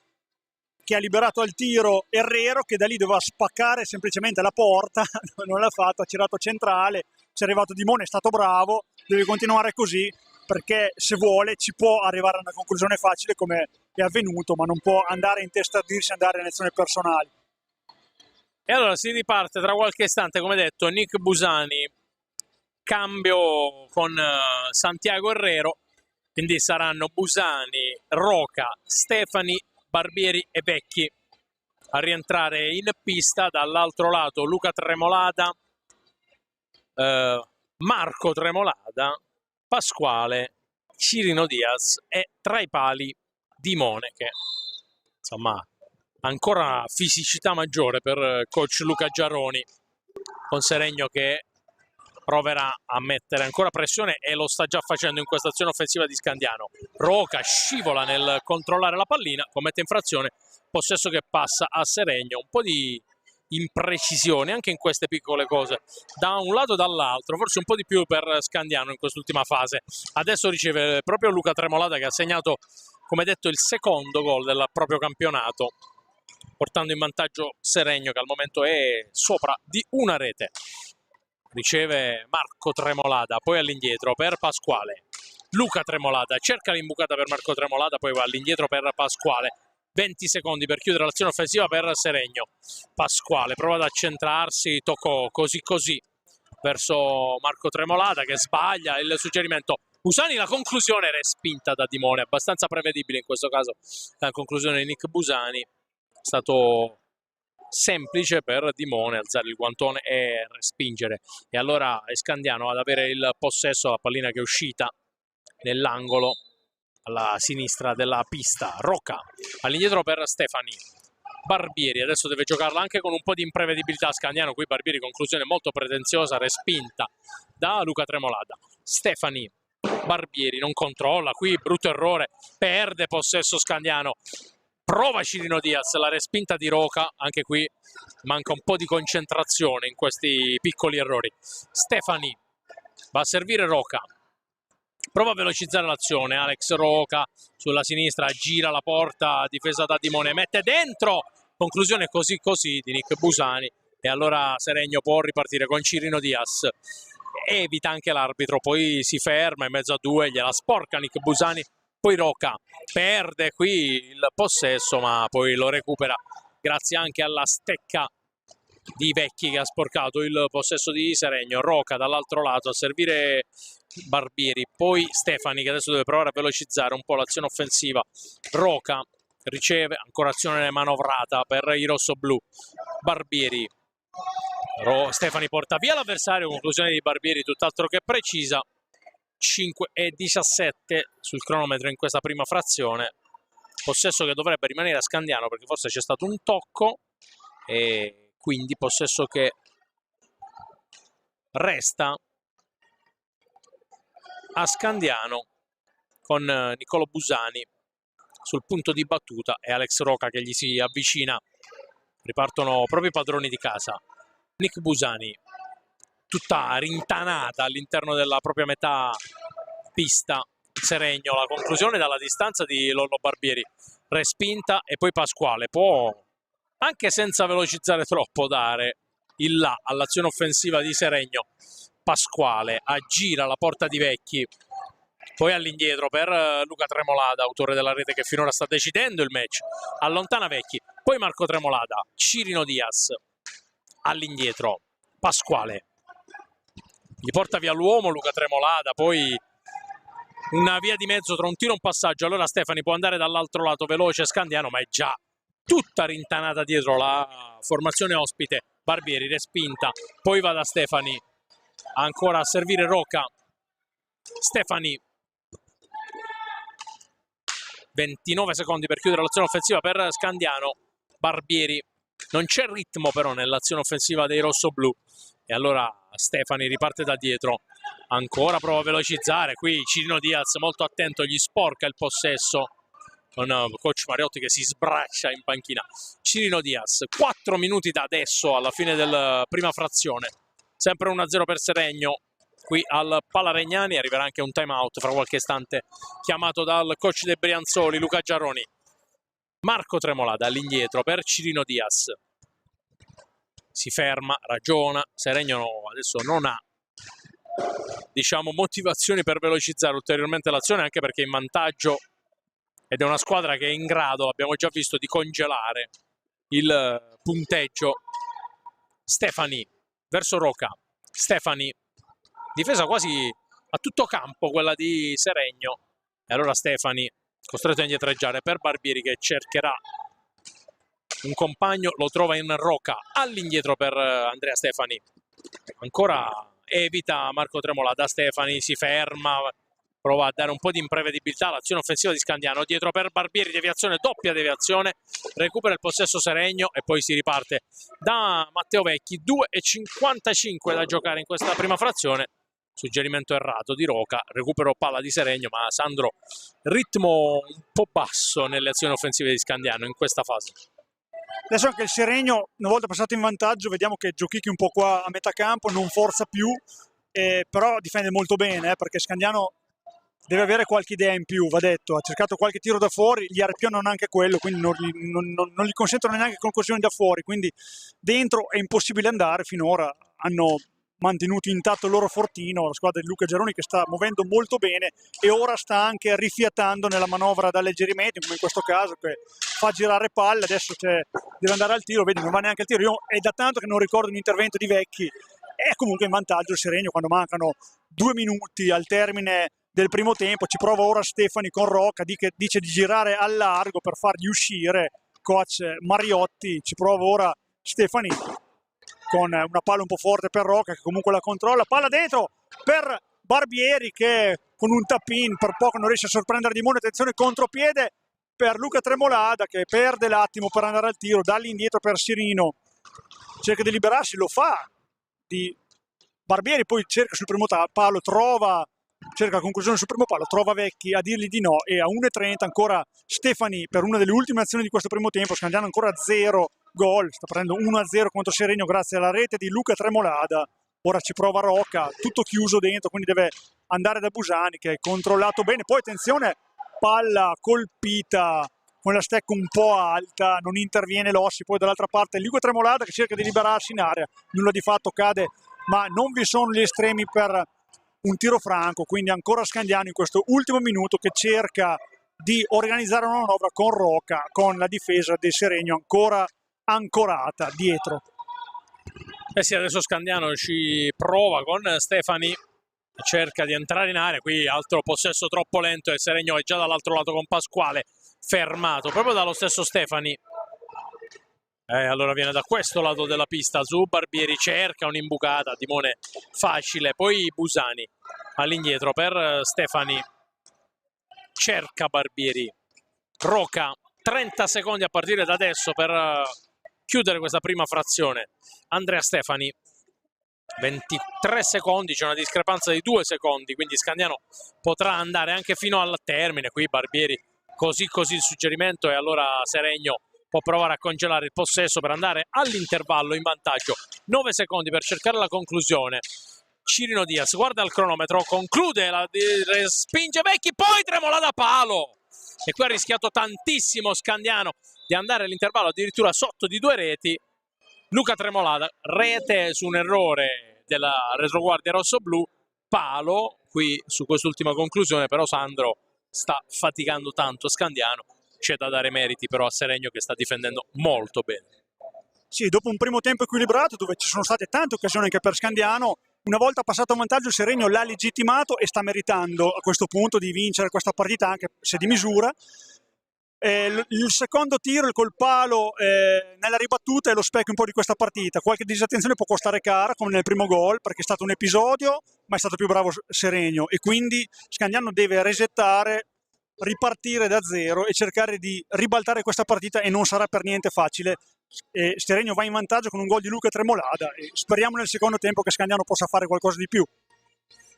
che ha liberato al tiro Herrero, che da lì doveva spaccare semplicemente la porta, non l'ha fatto, ha tirato centrale, ci è arrivato Dimone, è stato bravo, deve continuare così, perché se vuole ci può arrivare a una conclusione facile come è avvenuto, ma non può andare a intestardirsi, andare alle azioni personali. E allora si riparte tra qualche istante, come detto, Nick Busani, cambio con Santiago Herrero, quindi saranno Busani, Roca, Stefani, Barbieri e Vecchi a rientrare in pista. Dall'altro lato Luca Tremolada, Marco Tremolada, Pasquale, Cirino Diaz e tra i pali Dimone, che insomma ancora fisicità maggiore per coach Luca Giaroni, con Seregno che proverà a mettere ancora pressione e lo sta già facendo in questa azione offensiva di Scandiano. Roca scivola nel controllare la pallina, commette infrazione, possesso che passa a Seregno. Un po' di imprecisione anche in queste piccole cose, da un lato e dall'altro, forse un po' di più per Scandiano in quest'ultima fase. Adesso riceve proprio Luca Tremolada, che ha segnato, come detto, il secondo gol del proprio campionato, portando in vantaggio Seregno, che al momento è sopra di una rete. Riceve Marco Tremolada, poi all'indietro per Pasquale. Luca Tremolada cerca l'imbucata per Marco Tremolada, poi va all'indietro per Pasquale. 20 secondi per chiudere l'azione offensiva per Seregno. Pasquale prova ad accentrarsi, toccò così così verso Marco Tremolada, che sbaglia il suggerimento. Busani, la conclusione respinta da Dimone, abbastanza prevedibile in questo caso la conclusione di Nick Busani. È stato semplice per Dimone alzare il guantone e respingere, e allora è Scandiano ad avere il possesso, la pallina che è uscita nell'angolo alla sinistra della pista. Roca all'indietro per Stefani, Barbieri adesso deve giocarla anche con un po' di imprevedibilità Scandiano. Qui Barbieri, conclusione molto pretenziosa, respinta da Luca Tremolada. Stefani, Barbieri non controlla, qui brutto errore, perde possesso Scandiano. Prova Cirino Diaz, la respinta di Roca, anche qui manca un po' di concentrazione in questi piccoli errori. Stefani va a servire Roca, prova a velocizzare l'azione, Alex Roca sulla sinistra, gira la porta, difesa da Dimone, mette dentro, conclusione così così di Nick Busani, e allora Seregno può ripartire con Cirino Diaz, evita anche l'arbitro, poi si ferma in mezzo a due, gliela sporca Nick Busani. Poi Roca perde qui il possesso, ma poi lo recupera grazie anche alla stecca di Vecchi, che ha sporcato il possesso di Seregno. Roca dall'altro lato a servire Barbieri, poi Stefani, che adesso deve provare a velocizzare un po' l'azione offensiva. Roca riceve, ancora azione manovrata per i rossoblù. Barbieri, Stefani porta via l'avversario, conclusione di Barbieri tutt'altro che precisa. 5:17 sul cronometro in questa prima frazione, possesso che dovrebbe rimanere a Scandiano perché forse c'è stato un tocco, e quindi possesso che resta a Scandiano, con Niccolò Busani sul punto di battuta e Alex Roca che gli si avvicina. Ripartono proprio i padroni di casa. Nick Busani tutta rintanata all'interno della propria metà pista. Seregno, la conclusione dalla distanza di Lollo Barbieri, respinta, e poi Pasquale può, anche senza velocizzare troppo, dare il là all'azione offensiva di Seregno. Pasquale aggira la porta di Vecchi, poi all'indietro per Luca Tremolada, autore della rete che finora sta decidendo il match, allontana Vecchi, poi Marco Tremolada, Cirino Diaz all'indietro, Pasquale gli porta via l'uomo Luca Tremolada, poi una via di mezzo tra un tiro e un passaggio. Allora Stefani può andare dall'altro lato veloce Scandiano, ma è già tutta rintanata dietro la formazione ospite. Barbieri respinta, poi va da Stefani, ancora a servire Roca. Stefani, 29 secondi per chiudere l'azione offensiva per Scandiano. Barbieri, non c'è ritmo però nell'azione offensiva dei rossoblù, e allora Stefani riparte da dietro, ancora prova a velocizzare, qui Cirino Diaz molto attento, gli sporca il possesso, con coach Mariotti che si sbraccia in panchina. Cirino Diaz, 4 minuti da adesso alla fine della prima frazione, sempre 1-0 per Seregno qui al Palaregnani. Arriverà anche un time out fra qualche istante chiamato dal coach dei Brianzoli Luca Giaroni. Marco Tremolada all'indietro per Cirino Diaz. Si ferma, ragiona. Seregno adesso non ha, diciamo, motivazioni per velocizzare ulteriormente l'azione, anche perché è in vantaggio ed è una squadra che è in grado, abbiamo già visto, di congelare il punteggio. Stefani verso Roca. Stefani, difesa quasi a tutto campo quella di Seregno, e allora Stefani costretto a indietreggiare per Barbieri, che cercherà un compagno, lo trova in Roca, all'indietro per Andrea Stefani, ancora evita Marco Tremolada. Stefani si ferma, prova a dare un po' di imprevedibilità all'azione offensiva di Scandiano, dietro per Barbieri, deviazione, doppia deviazione, recupera il possesso Seregno e poi si riparte da Matteo Vecchi. 2,55 da giocare in questa prima frazione. Suggerimento errato di Roca, recupero palla di Seregno, ma Sandro, ritmo un po' basso nelle azioni offensive di Scandiano in questa fase. Adesso anche il Seregno, una volta passato in vantaggio, vediamo che giochichi un po' qua a metà campo, non forza più, però difende molto bene, perché Scandiano deve avere qualche idea in più, va detto. Ha cercato qualche tiro da fuori, gli arpionano anche quello, quindi non gli consentono neanche conclusioni da fuori, quindi dentro è impossibile andare. Finora hanno mantenuto intatto il loro fortino, la squadra di Luca Geroni, che sta muovendo molto bene e ora sta anche rifiatando nella manovra da alleggerimento, come in questo caso, che fa girare palle. Adesso deve andare al tiro, vedi, non va neanche al tiro. Io è da tanto che non ricordo un intervento di Vecchi. È comunque in vantaggio il Seregno quando mancano 2 minuti al termine del primo tempo. Ci prova ora Stefani con Roca, dice di girare al largo per fargli uscire coach Mariotti. Ci prova ora Stefani con una palla un po' forte per Roca, che comunque la controlla. Palla dentro per Barbieri, che con un tap-in per poco non riesce a sorprendere Dimone. Attenzione, contropiede per Luca Tremolada, che perde l'attimo per andare al tiro, dall'indietro per Cirino, cerca di liberarsi, lo fa di Barbieri, poi cerca sul primo palo, cerca la conclusione sul primo palo, trova Vecchi a dirgli di no, e a 1,30 ancora Stefani per una delle ultime azioni di questo primo tempo. Scandiano ancora 0 gol, sta prendendo 1-0 contro Seregno grazie alla rete di Luca Tremolada. Ora ci prova Roca, tutto chiuso dentro, quindi deve andare da Busani, che è controllato bene. Poi attenzione, palla colpita con la stecca un po' alta, non interviene Lossi. Poi dall'altra parte Luca Tremolada che cerca di liberarsi in area, nulla di fatto, cade, ma non vi sono gli estremi per un tiro franco, quindi ancora Scandiano in questo ultimo minuto che cerca di organizzare una manovra con Roca, con la difesa del Seregno ancora ancorata dietro. Eh sì, adesso Scandiano ci prova con Stefani, cerca di entrare in area, qui altro possesso troppo lento e Seregno è già dall'altro lato con Pasquale, fermato proprio dallo stesso Stefani. Allora viene da questo lato della pista su Barbieri, cerca un'imbucata, Dimone facile, poi Busani all'indietro per Stefani, cerca Barbieri, Roca, 30 secondi a partire da adesso per chiudere questa prima frazione. Andrea Stefani, 23 secondi, c'è una discrepanza di 2 secondi, quindi Scandiano potrà andare anche fino al termine. Qui Barbieri così il suggerimento, e allora Seregno può provare a congelare il possesso per andare all'intervallo in vantaggio. 9 secondi per cercare la conclusione. Cirino Diaz guarda il cronometro, conclude, spinge Vecchi, poi Tremolada palo. E qui ha rischiato tantissimo Scandiano di andare all'intervallo addirittura sotto di 2 reti. Luca Tremolada, rete su un errore della retroguardia rossoblu, palo qui su quest'ultima conclusione, però Sandro sta faticando tanto Scandiano. C'è da dare meriti però a Seregno, che sta difendendo molto bene. Sì, dopo un primo tempo equilibrato dove ci sono state tante occasioni anche per Scandiano, una volta passato a vantaggio il Seregno l'ha legittimato e sta meritando a questo punto di vincere questa partita, anche se di misura. Il secondo tiro, il col palo nella ribattuta, è lo specchio un po' di questa partita. Qualche disattenzione può costare cara, come nel primo gol, perché è stato un episodio, ma è stato più bravo Seregno, e quindi Scandiano deve resettare, ripartire da zero e cercare di ribaltare questa partita, e non sarà per niente facile. Seregno va in vantaggio con un gol di Luca Tremolada e speriamo nel secondo tempo che Scandiano possa fare qualcosa di più.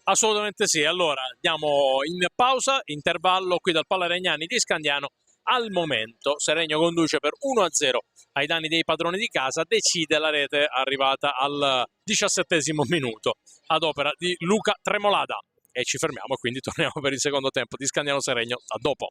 Assolutamente sì. Allora andiamo in pausa, intervallo qui dal Palla Regnani di Scandiano. Al momento Seregno conduce per 1-0 ai danni dei padroni di casa, decide la rete arrivata al 17° minuto ad opera di Luca Tremolada, e ci fermiamo e quindi torniamo per il secondo tempo di Scandiano Seregno. A dopo.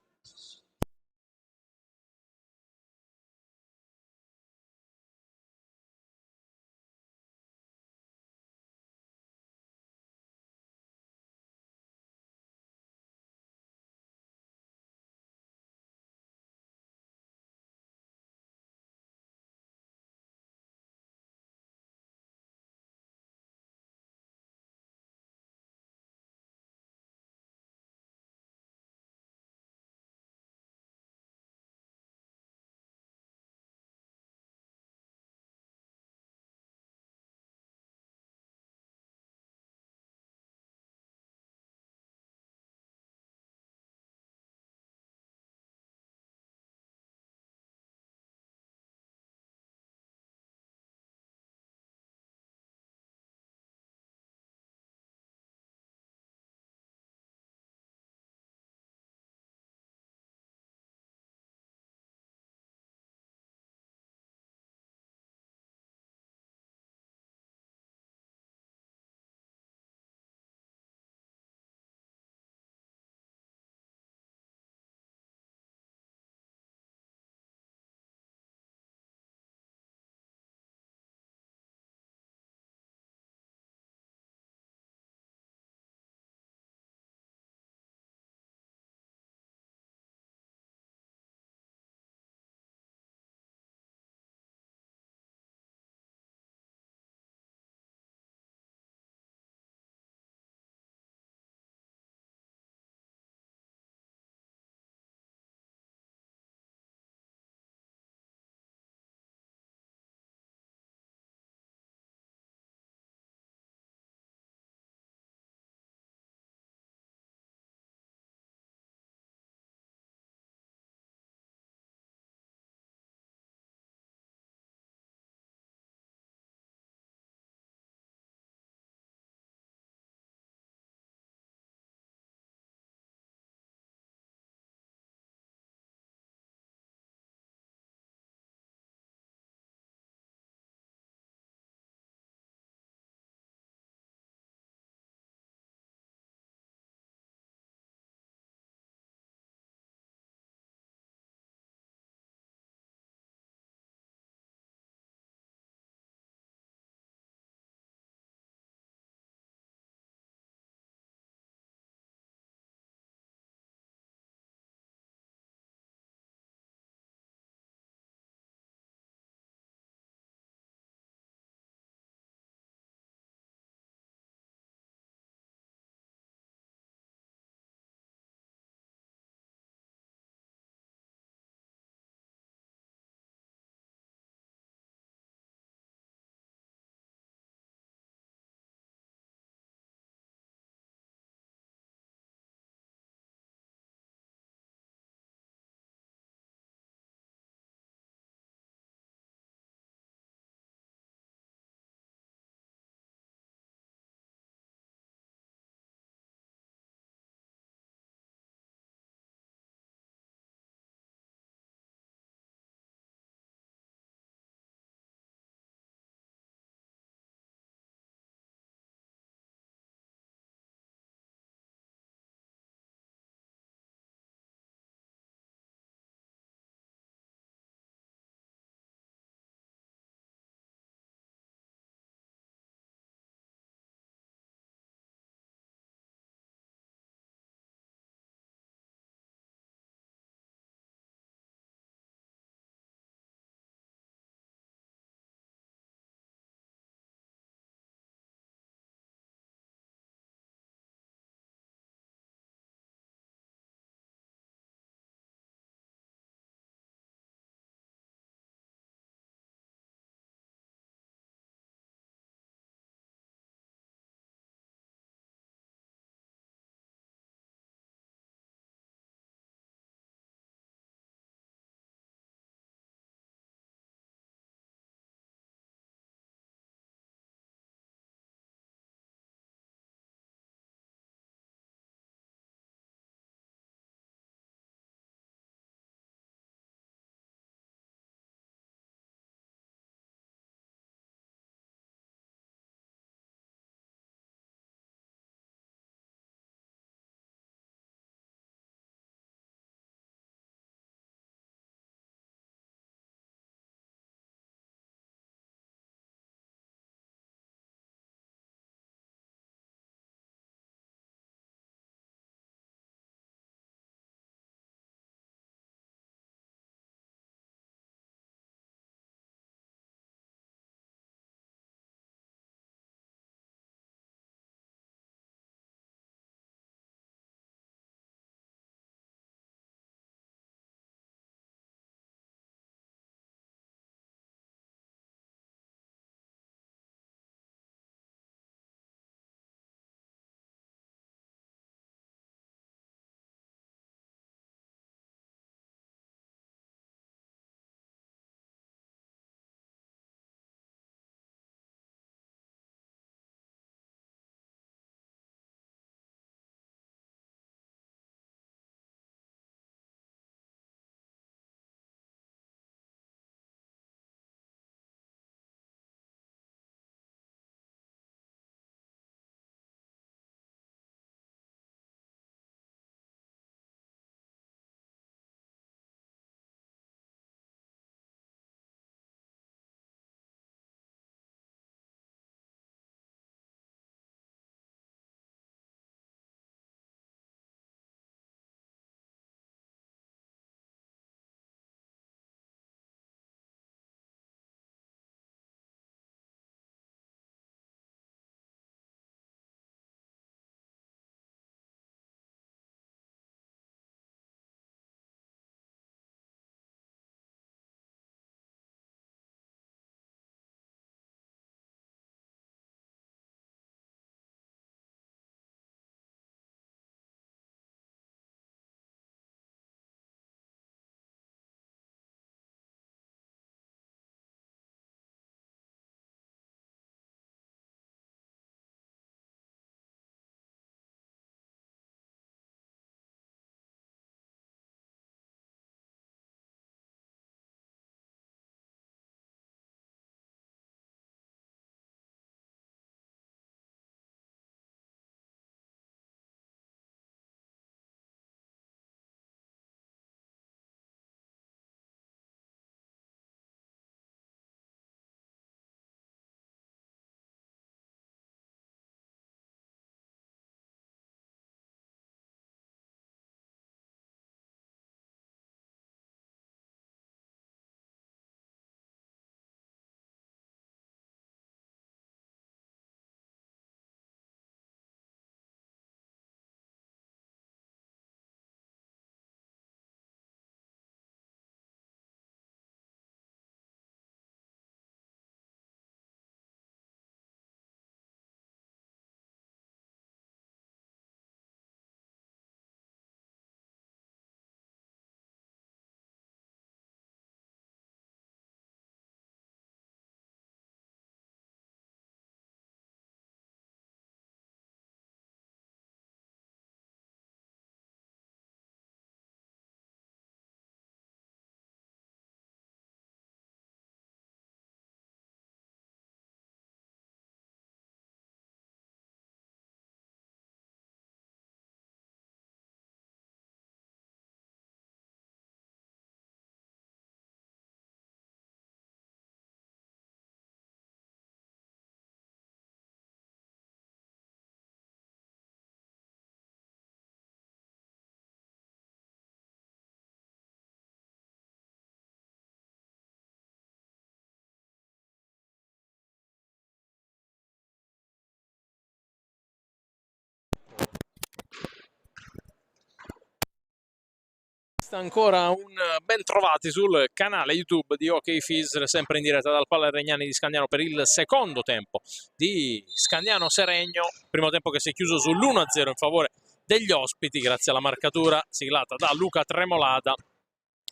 ancora un ben trovati sul canale YouTube di OK Fizz, sempre in diretta dal Palla Regnani di Scandiano per il secondo tempo di Scandiano Seregno, primo tempo che si è chiuso sull'1-0 in favore degli ospiti grazie alla marcatura siglata da Luca Tremolada,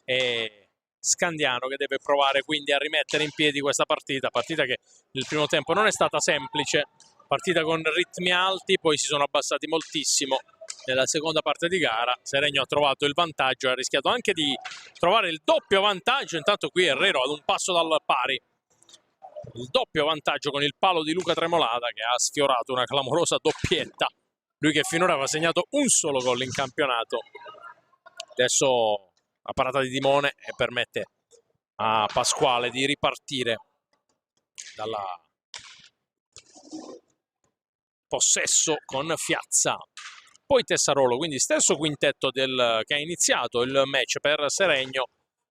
e Scandiano che deve provare quindi a rimettere in piedi questa partita che nel primo tempo non è stata semplice, partita con ritmi alti, poi si sono abbassati moltissimo. Nella seconda parte di gara Seregno ha trovato il vantaggio, ha rischiato anche di trovare il doppio vantaggio, intanto qui Herrero ad un passo dal pari, il doppio vantaggio con il palo di Luca Tremolada che ha sfiorato una clamorosa doppietta, lui che finora aveva segnato un solo gol in campionato. Adesso la parata di Dimone e permette a Pasquale di ripartire dalla possesso con Fiazza. Poi Tessarolo, quindi stesso quintetto che ha iniziato il match per Seregno: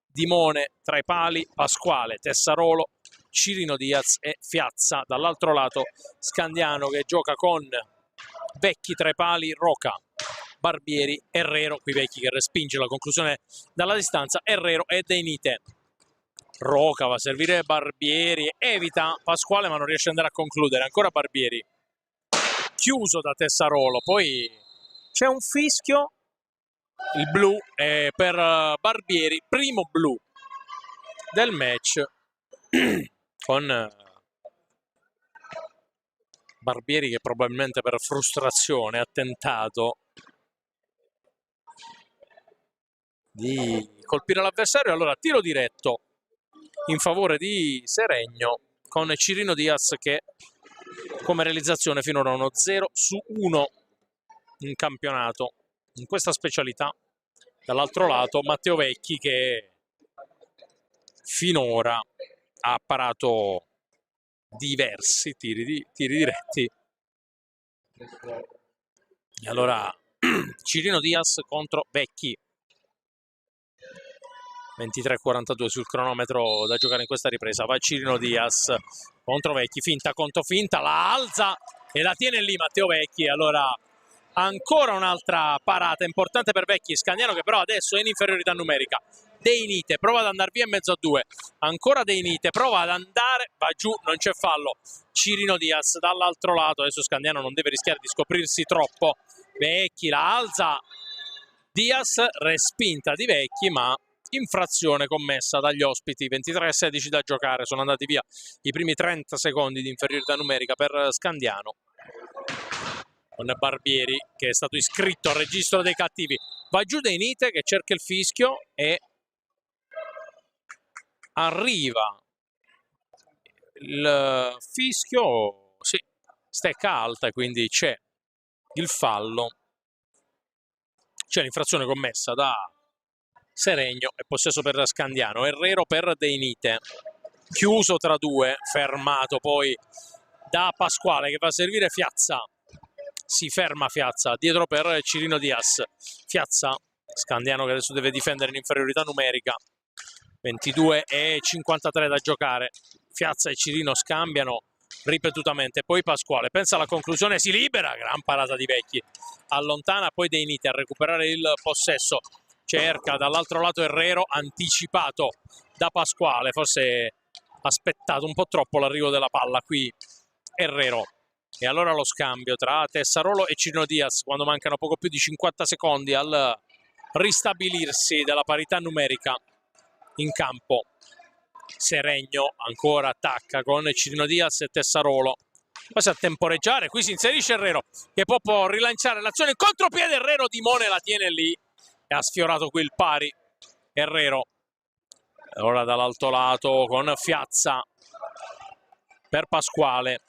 Dimone tra i pali, Pasquale, Tessarolo, Cirino Diaz e Fiazza. Dall'altro lato Scandiano che gioca con Vecchi tra i pali, Roca, Barbieri, Herrero, qui Vecchi che respinge la conclusione dalla distanza, Herrero e Deinite. Roca va a servire Barbieri, evita Pasquale ma non riesce ad andare a concludere, ancora Barbieri, chiuso da Tessarolo, poi c'è un fischio, il blu per Barbieri, primo blu del match, con Barbieri che probabilmente per frustrazione ha tentato di colpire l'avversario. Allora tiro diretto in favore di Seregno con Cirino Diaz che come realizzazione finora uno 0-1 in campionato in questa specialità. Dall'altro lato Matteo Vecchi che finora ha parato diversi tiri diretti. E allora Cirino Diaz contro Vecchi, 23:42 sul cronometro da giocare in questa ripresa. Va Cirino Diaz contro Vecchi, finta contro finta, la alza e la tiene lì Matteo Vecchi. Allora ancora un'altra parata importante per Vecchi, Scandiano che però adesso è in inferiorità numerica. Deinite prova ad andare via in mezzo a due, ancora Deinite prova ad andare, va giù, non c'è fallo. Cirino Diaz dall'altro lato, adesso Scandiano non deve rischiare di scoprirsi troppo. Vecchi la alza, Diaz, respinta di Vecchi ma infrazione commessa dagli ospiti. 23:16 da giocare, sono andati via i primi 30 secondi di inferiorità numerica per Scandiano, con Barbieri che è stato iscritto al registro dei cattivi. Va giù Deinite che cerca il fischio e arriva il fischio, sì, stecca alta e quindi c'è il fallo, c'è l'infrazione commessa da Seregno e possesso per Scandiano. Herrero per Deinite, chiuso tra due, fermato poi da Pasquale che va a servire Fiazza. Si ferma Fiazza dietro per Cirino Diaz. Fiazza, Scandiano che adesso deve difendere in inferiorità numerica. 22:53 da giocare. Fiazza e Cirino scambiano ripetutamente, poi Pasquale pensa alla conclusione, si libera, gran parata di Vecchi, allontana poi Deinite a recuperare il possesso. Cerca dall'altro lato Herrero, anticipato da Pasquale, forse ha aspettato un po' troppo l'arrivo della palla qui Herrero. E allora lo scambio tra Tessarolo e Cirino Diaz quando mancano poco più di 50 secondi al ristabilirsi della parità numerica in campo. Seregno ancora attacca con Cirino Diaz e Tessarolo, passa a temporeggiare, qui si inserisce Herrero che può rilanciare l'azione in contropiede. Herrero, Dimone la tiene lì e ha sfiorato qui il pari Herrero. Ora dall'alto lato con Fiazza per Pasquale,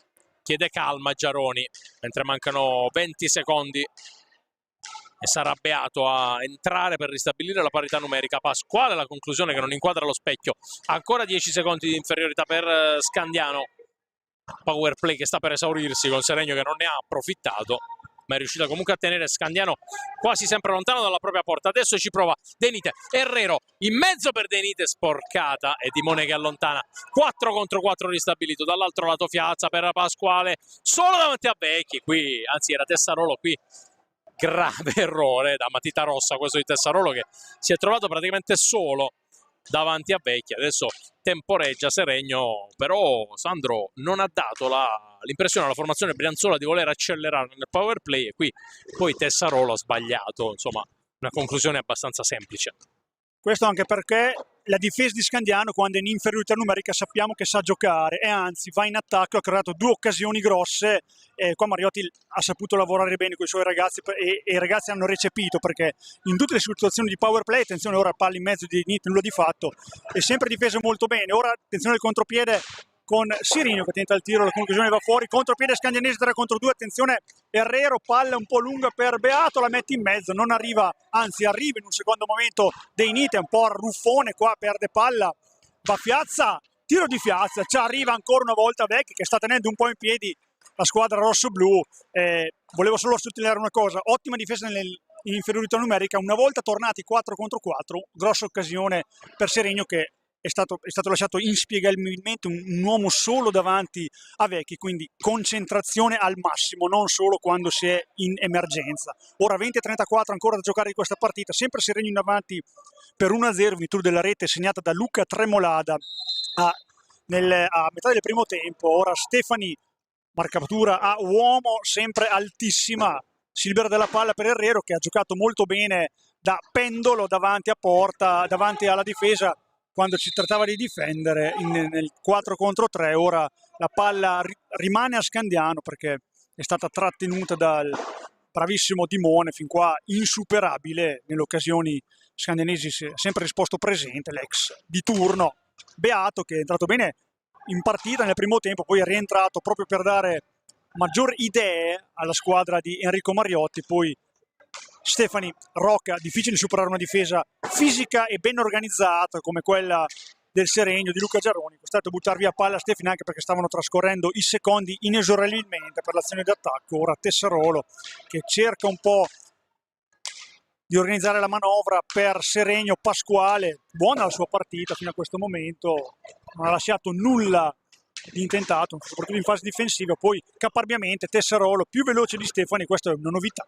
chiede calma Giaroni mentre mancano 20 secondi e sarà beato a entrare per ristabilire la parità numerica. Pasquale la conclusione che non inquadra lo specchio, ancora 10 secondi di inferiorità per Scandiano. Power play che sta per esaurirsi con Seregno che non ne ha approfittato ma è riuscita comunque a tenere Scandiano quasi sempre lontano dalla propria porta. Adesso ci prova Deinite, Herrero in mezzo per Deinite, sporcata, e Dimone che allontana. 4 contro 4 ristabilito. Dall'altro lato Fiazza per Pasquale, solo davanti a Vecchi, qui anzi era Tessarolo qui grave errore da matita rossa questo di Tessarolo, che si è trovato praticamente solo davanti a Vecchia. Adesso temporeggia Seregno, però Sandro non ha dato l'impressione alla formazione brianzola di voler accelerare nel power play, e qui poi Tessarolo ha sbagliato, insomma una conclusione abbastanza semplice. Questo anche perché la difesa di Scandiano, quando è in inferiorità numerica, sappiamo che sa giocare e anzi va in attacco, ha creato 2 occasioni grosse e qua Mariotti ha saputo lavorare bene con i suoi ragazzi e i ragazzi hanno recepito, perché in tutte le situazioni di power play, attenzione, ora palla in mezzo di Nit, nulla di fatto, è sempre difeso molto bene. Ora attenzione al contropiede con Sirino che tenta il tiro, la conclusione va fuori, contropiede scandianese 3 contro 2, attenzione Herrero, palla un po' lunga per Beato, la mette in mezzo, non arriva, anzi arriva in un secondo momento dei Nite, un po' arruffone qua, perde palla, va Fiazza, tiro di Fiazza, ci arriva ancora una volta Vecchi che sta tenendo un po' in piedi la squadra rosso-blu. Volevo solo sottolineare una cosa, ottima difesa in inferiorità numerica, una volta tornati 4 contro 4, grossa occasione per Seregno che è stato lasciato inspiegabilmente un uomo solo davanti a Vecchi, quindi concentrazione al massimo, non solo quando si è in emergenza. Ora 20-34 ancora da giocare di questa partita, sempre Seregno in avanti per 1-0, virtù della rete segnata da Luca Tremolada a metà del primo tempo. Ora Stefani, marcatura a uomo sempre altissima, si libera della palla per Herrero che ha giocato molto bene da pendolo davanti a porta, davanti alla difesa quando si trattava di difendere nel 4 contro 3. Ora la palla rimane a Scandiano perché è stata trattenuta dal bravissimo Dimone, fin qua insuperabile nelle occasioni scandianesi, si è sempre risposto presente, l'ex di turno. Beato che è entrato bene in partita nel primo tempo, poi è rientrato proprio per dare maggior idee alla squadra di Enrico Mariotti. Poi Stefani, Rocca, difficile superare una difesa fisica e ben organizzata come quella del Seregno di Luca Giaroni. È costato buttare via palla a Stefani anche perché stavano trascorrendo i secondi inesorabilmente per l'azione di attacco. Ora Tessarolo che cerca un po' di organizzare la manovra per Seregno. Pasquale, buona la sua partita fino a questo momento, non ha lasciato nulla di intentato, soprattutto in fase difensiva. Poi caparbiamente Tessarolo più veloce di Stefani, questa è una novità.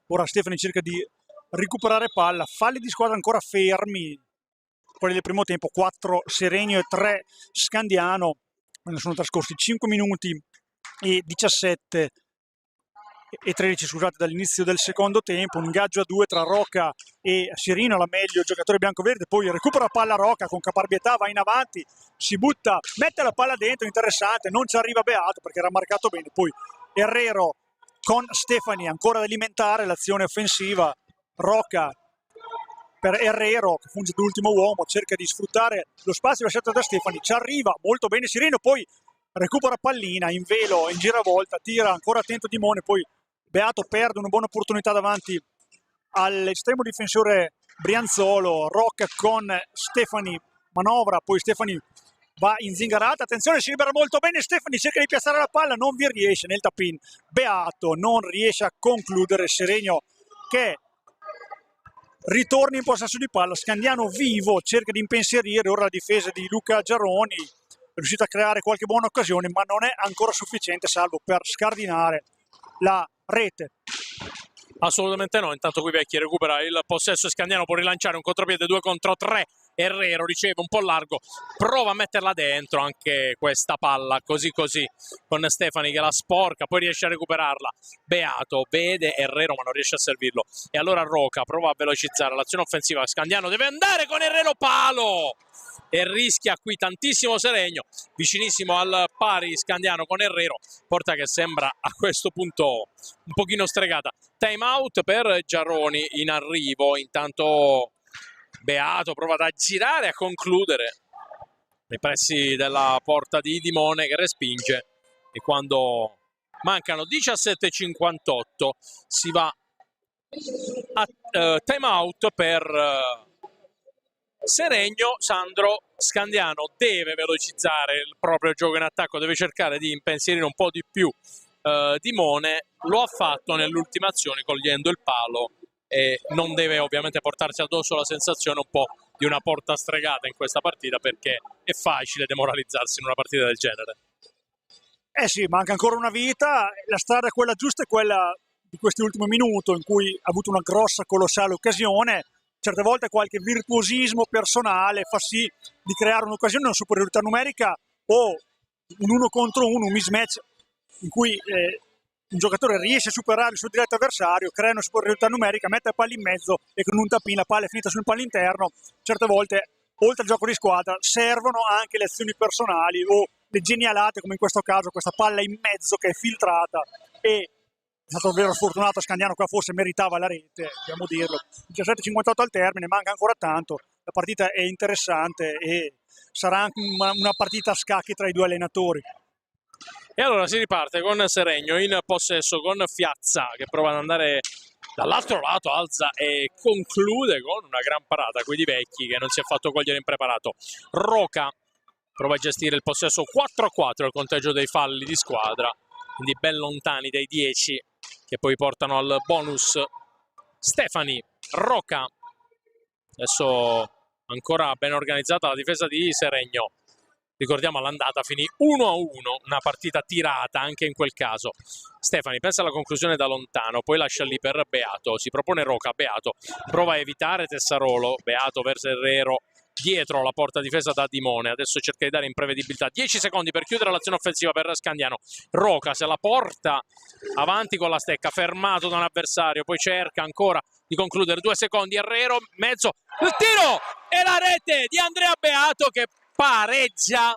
Ora Stefani cerca di recuperare palla, falli di squadra ancora fermi, quelli del primo tempo, 4 Seregno e 3 Scandiano. Sono trascorsi 5 minuti e 17 e 13 scusate dall'inizio del secondo tempo. Un ingaggio a 2 tra Rocca e Sirino, la meglio il giocatore bianco-verde. Poi recupera palla Rocca con caparbietà, va in avanti, si butta, mette la palla dentro, interessante, non ci arriva Beato perché era marcato bene. Poi Herrero con Stefani ancora ad alimentare l'azione offensiva. Rocca per Herrero che funge da ultimo uomo, cerca di sfruttare lo spazio lasciato da Stefani, ci arriva molto bene Sirino, poi recupera pallina in velo, in giravolta, tira ancora attento Dimone, poi Beato perde una buona opportunità davanti all'estremo difensore brianzolo. Rocca con Stefani, manovra, poi Stefani va in zingarata, attenzione, si libera molto bene Stefani, cerca di piazzare la palla, non vi riesce nel tap-in. Beato non riesce a concludere. Seregno che ritorna in possesso di palla, Scandiano vivo, cerca di impensierire. Ora la difesa di Luca Giaroni è riuscita a creare qualche buona occasione, ma non è ancora sufficiente, salvo per scardinare la rete. Assolutamente no, intanto qui Vecchi recupera il possesso, Scandiano può rilanciare un contropiede 2 contro 3, Herrero riceve un po' largo, prova a metterla dentro anche questa palla, così con Stefani che la sporca, poi riesce a recuperarla. Beato vede Herrero ma non riesce a servirlo, e allora Rocca prova a velocizzare l'azione offensiva. Scandiano deve andare con Herrero, palo, e rischia qui tantissimo Seregno, vicinissimo al pari Scandiano con Herrero, porta che sembra a questo punto un pochino stregata. Time out per Giaroni in arrivo, intanto Beato prova ad aggirare e a concludere nei pressi della porta di Dimone che respinge, e quando mancano 17:58 si va a time out per Seregno. Sandro, Scandiano deve velocizzare il proprio gioco in attacco, deve cercare di impensierire un po' di più Dimone, lo ha fatto nell'ultima azione cogliendo il palo, e non deve ovviamente portarsi addosso la sensazione un po' di una porta stregata in questa partita, perché è facile demoralizzarsi in una partita del genere. Sì, manca ancora una vita, la strada è quella giusta, è quella di quest'ultimo minuto in cui ha avuto una grossa, colossale occasione. Certe volte qualche virtuosismo personale fa sì di creare un'occasione, una superiorità numerica o un uno contro uno, un mismatch in cui un giocatore riesce a superare il suo diretto avversario, crea una superiorità numerica, mette la palla in mezzo e con un tapping la palla è finita sul palo interno. Certe volte, oltre al gioco di squadra, servono anche le azioni personali o le genialate, come in questo caso questa palla in mezzo che è filtrata, e è stato davvero sfortunato Scandiano, qua forse meritava la rete, dobbiamo dirlo. 17:58 al termine, manca ancora tanto, la partita è interessante e sarà anche una partita a scacchi tra i due allenatori. E allora si riparte con Seregno in possesso, con Fiazza che prova ad andare dall'altro lato, alza e conclude con una gran parata qui di Vecchi che non si è fatto cogliere impreparato. Roca prova a gestire il possesso, 4-4 il conteggio dei falli di squadra, quindi ben lontani dai 10 che poi portano al bonus. Stefani, Roca, adesso ancora ben organizzata la difesa di Seregno. Ricordiamo all'andata finì 1-1, una partita tirata anche in quel caso. Stefani pensa alla conclusione da lontano, poi lascia lì per Beato, si propone Roca, Beato prova a evitare Tessarolo, Beato verso Herrero, dietro la porta difesa da Dimone, adesso cerca di dare imprevedibilità. 10 secondi per chiudere l'azione offensiva per Scandiano. Roca se la porta avanti con la stecca, fermato da un avversario, poi cerca ancora di concludere. 2 secondi, Herrero, mezzo, il tiro e la rete di Andrea Beato che pareggia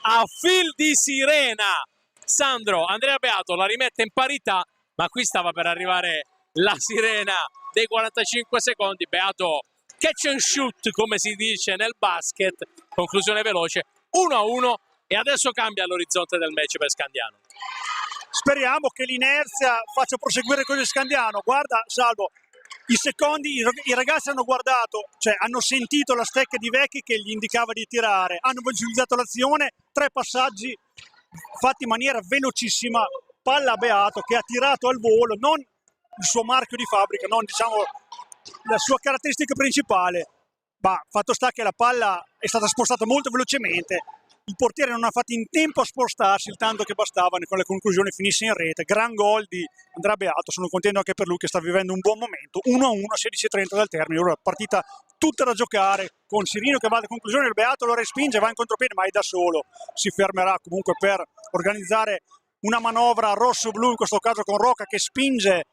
a fil di sirena. Sandro, Andrea Beato la rimette in parità, ma qui stava per arrivare la sirena dei 45 secondi. Beato catch and shoot, come si dice nel basket, conclusione veloce, 1-1 e adesso cambia l'orizzonte del match per Scandiano. Speriamo che l'inerzia faccia proseguire con il Scandiano. Guarda Salvo, i secondi, i ragazzi hanno guardato, cioè hanno sentito la stecca di Vecchi che gli indicava di tirare, hanno visualizzato l'azione, 3 passaggi fatti in maniera velocissima, palla a Beato che ha tirato al volo, non il suo marchio di fabbrica, non diciamo la sua caratteristica principale, ma fatto sta che la palla è stata spostata molto velocemente, il portiere non ha fatto in tempo a spostarsi il tanto che bastava, con la conclusione finisse in rete. Gran gol di Andrea Beato, sono contento anche per lui che sta vivendo un buon momento. 1-1, 16:30 dal termine, ora partita tutta da giocare, con Sirino che va alla conclusione, il Beato lo respinge, va in contropiede ma è da solo, si fermerà comunque per organizzare una manovra rosso-blu, in questo caso con Roca che spinge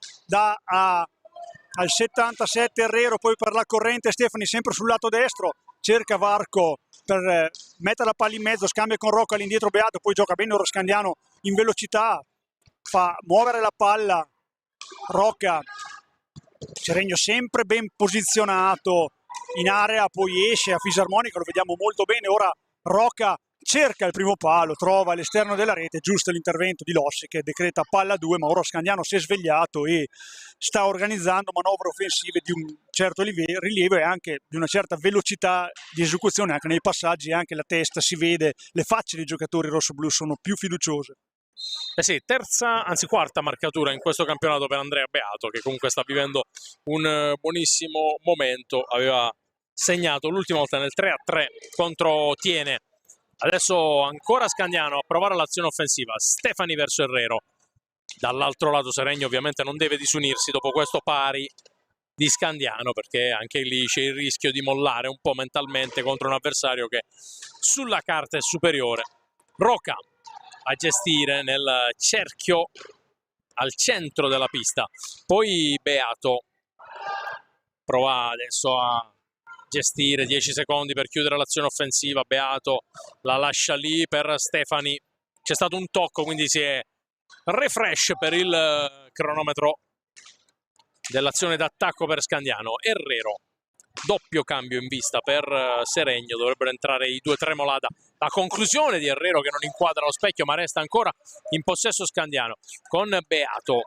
al 77 Herrero, poi per la corrente Stefani sempre sul lato destro, cerca Varco per mettere la palla in mezzo, scambia con Rocca all'indietro Beato, poi gioca bene ora Scandiano in velocità, fa muovere la palla Rocca, Seregno sempre ben posizionato in area, poi esce a fisarmonica, lo vediamo molto bene, ora Rocca cerca il primo palo, trova all'esterno della rete, giusto l'intervento di Lossi che decreta palla 2, ma ora Scandiano si è svegliato e sta organizzando manovre offensive di un certo rilievo e anche di una certa velocità di esecuzione anche nei passaggi, anche la testa si vede, le facce dei giocatori rossoblu sono più fiduciose. Eh sì, quarta marcatura in questo campionato per Andrea Beato che comunque sta vivendo un buonissimo momento, aveva segnato l'ultima volta nel 3-3 contro Tiene. Adesso ancora Scandiano a provare l'azione offensiva, Stefani verso Herrero, dall'altro lato Seregno ovviamente non deve disunirsi dopo questo pari di Scandiano perché anche lì c'è il rischio di mollare un po' mentalmente contro un avversario che sulla carta è superiore. Roca a gestire nel cerchio al centro della pista, poi Beato prova adesso a gestire 10 secondi per chiudere l'azione offensiva, Beato la lascia lì per Stefani, c'è stato un tocco quindi si è refresh per il cronometro dell'azione d'attacco per Scandiano. Herrero, doppio cambio in vista per Seregno, dovrebbero entrare i due Tremolada, la conclusione di Herrero che non inquadra lo specchio ma resta ancora in possesso Scandiano con Beato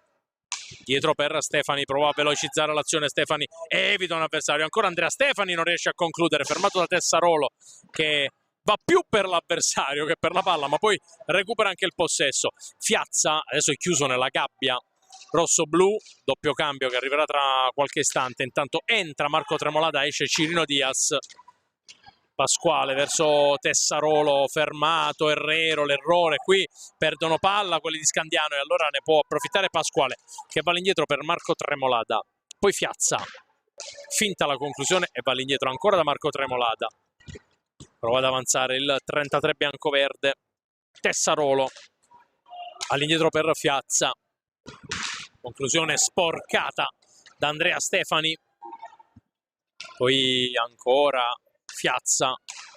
dietro per Stefani, prova a velocizzare l'azione Stefani, evita un avversario, ancora Andrea Stefani non riesce a concludere, fermato da Tessarolo che va più per l'avversario che per la palla ma poi recupera anche il possesso. Fiazza adesso è chiuso nella gabbia rosso-blu, doppio cambio che arriverà tra qualche istante, intanto entra Marco Tremolada, esce Cirino Diaz, Pasquale verso Tessarolo, fermato, Herrero, l'errore, qui perdono palla quelli di Scandiano e allora ne può approfittare Pasquale che va all'indietro per Marco Tremolada, poi Fiazza, finta la conclusione e va all'indietro ancora da Marco Tremolada, prova ad avanzare il 33 biancoverde, Tessarolo, all'indietro per Fiazza, conclusione sporcata da Andrea Stefani, poi ancora Fiazza,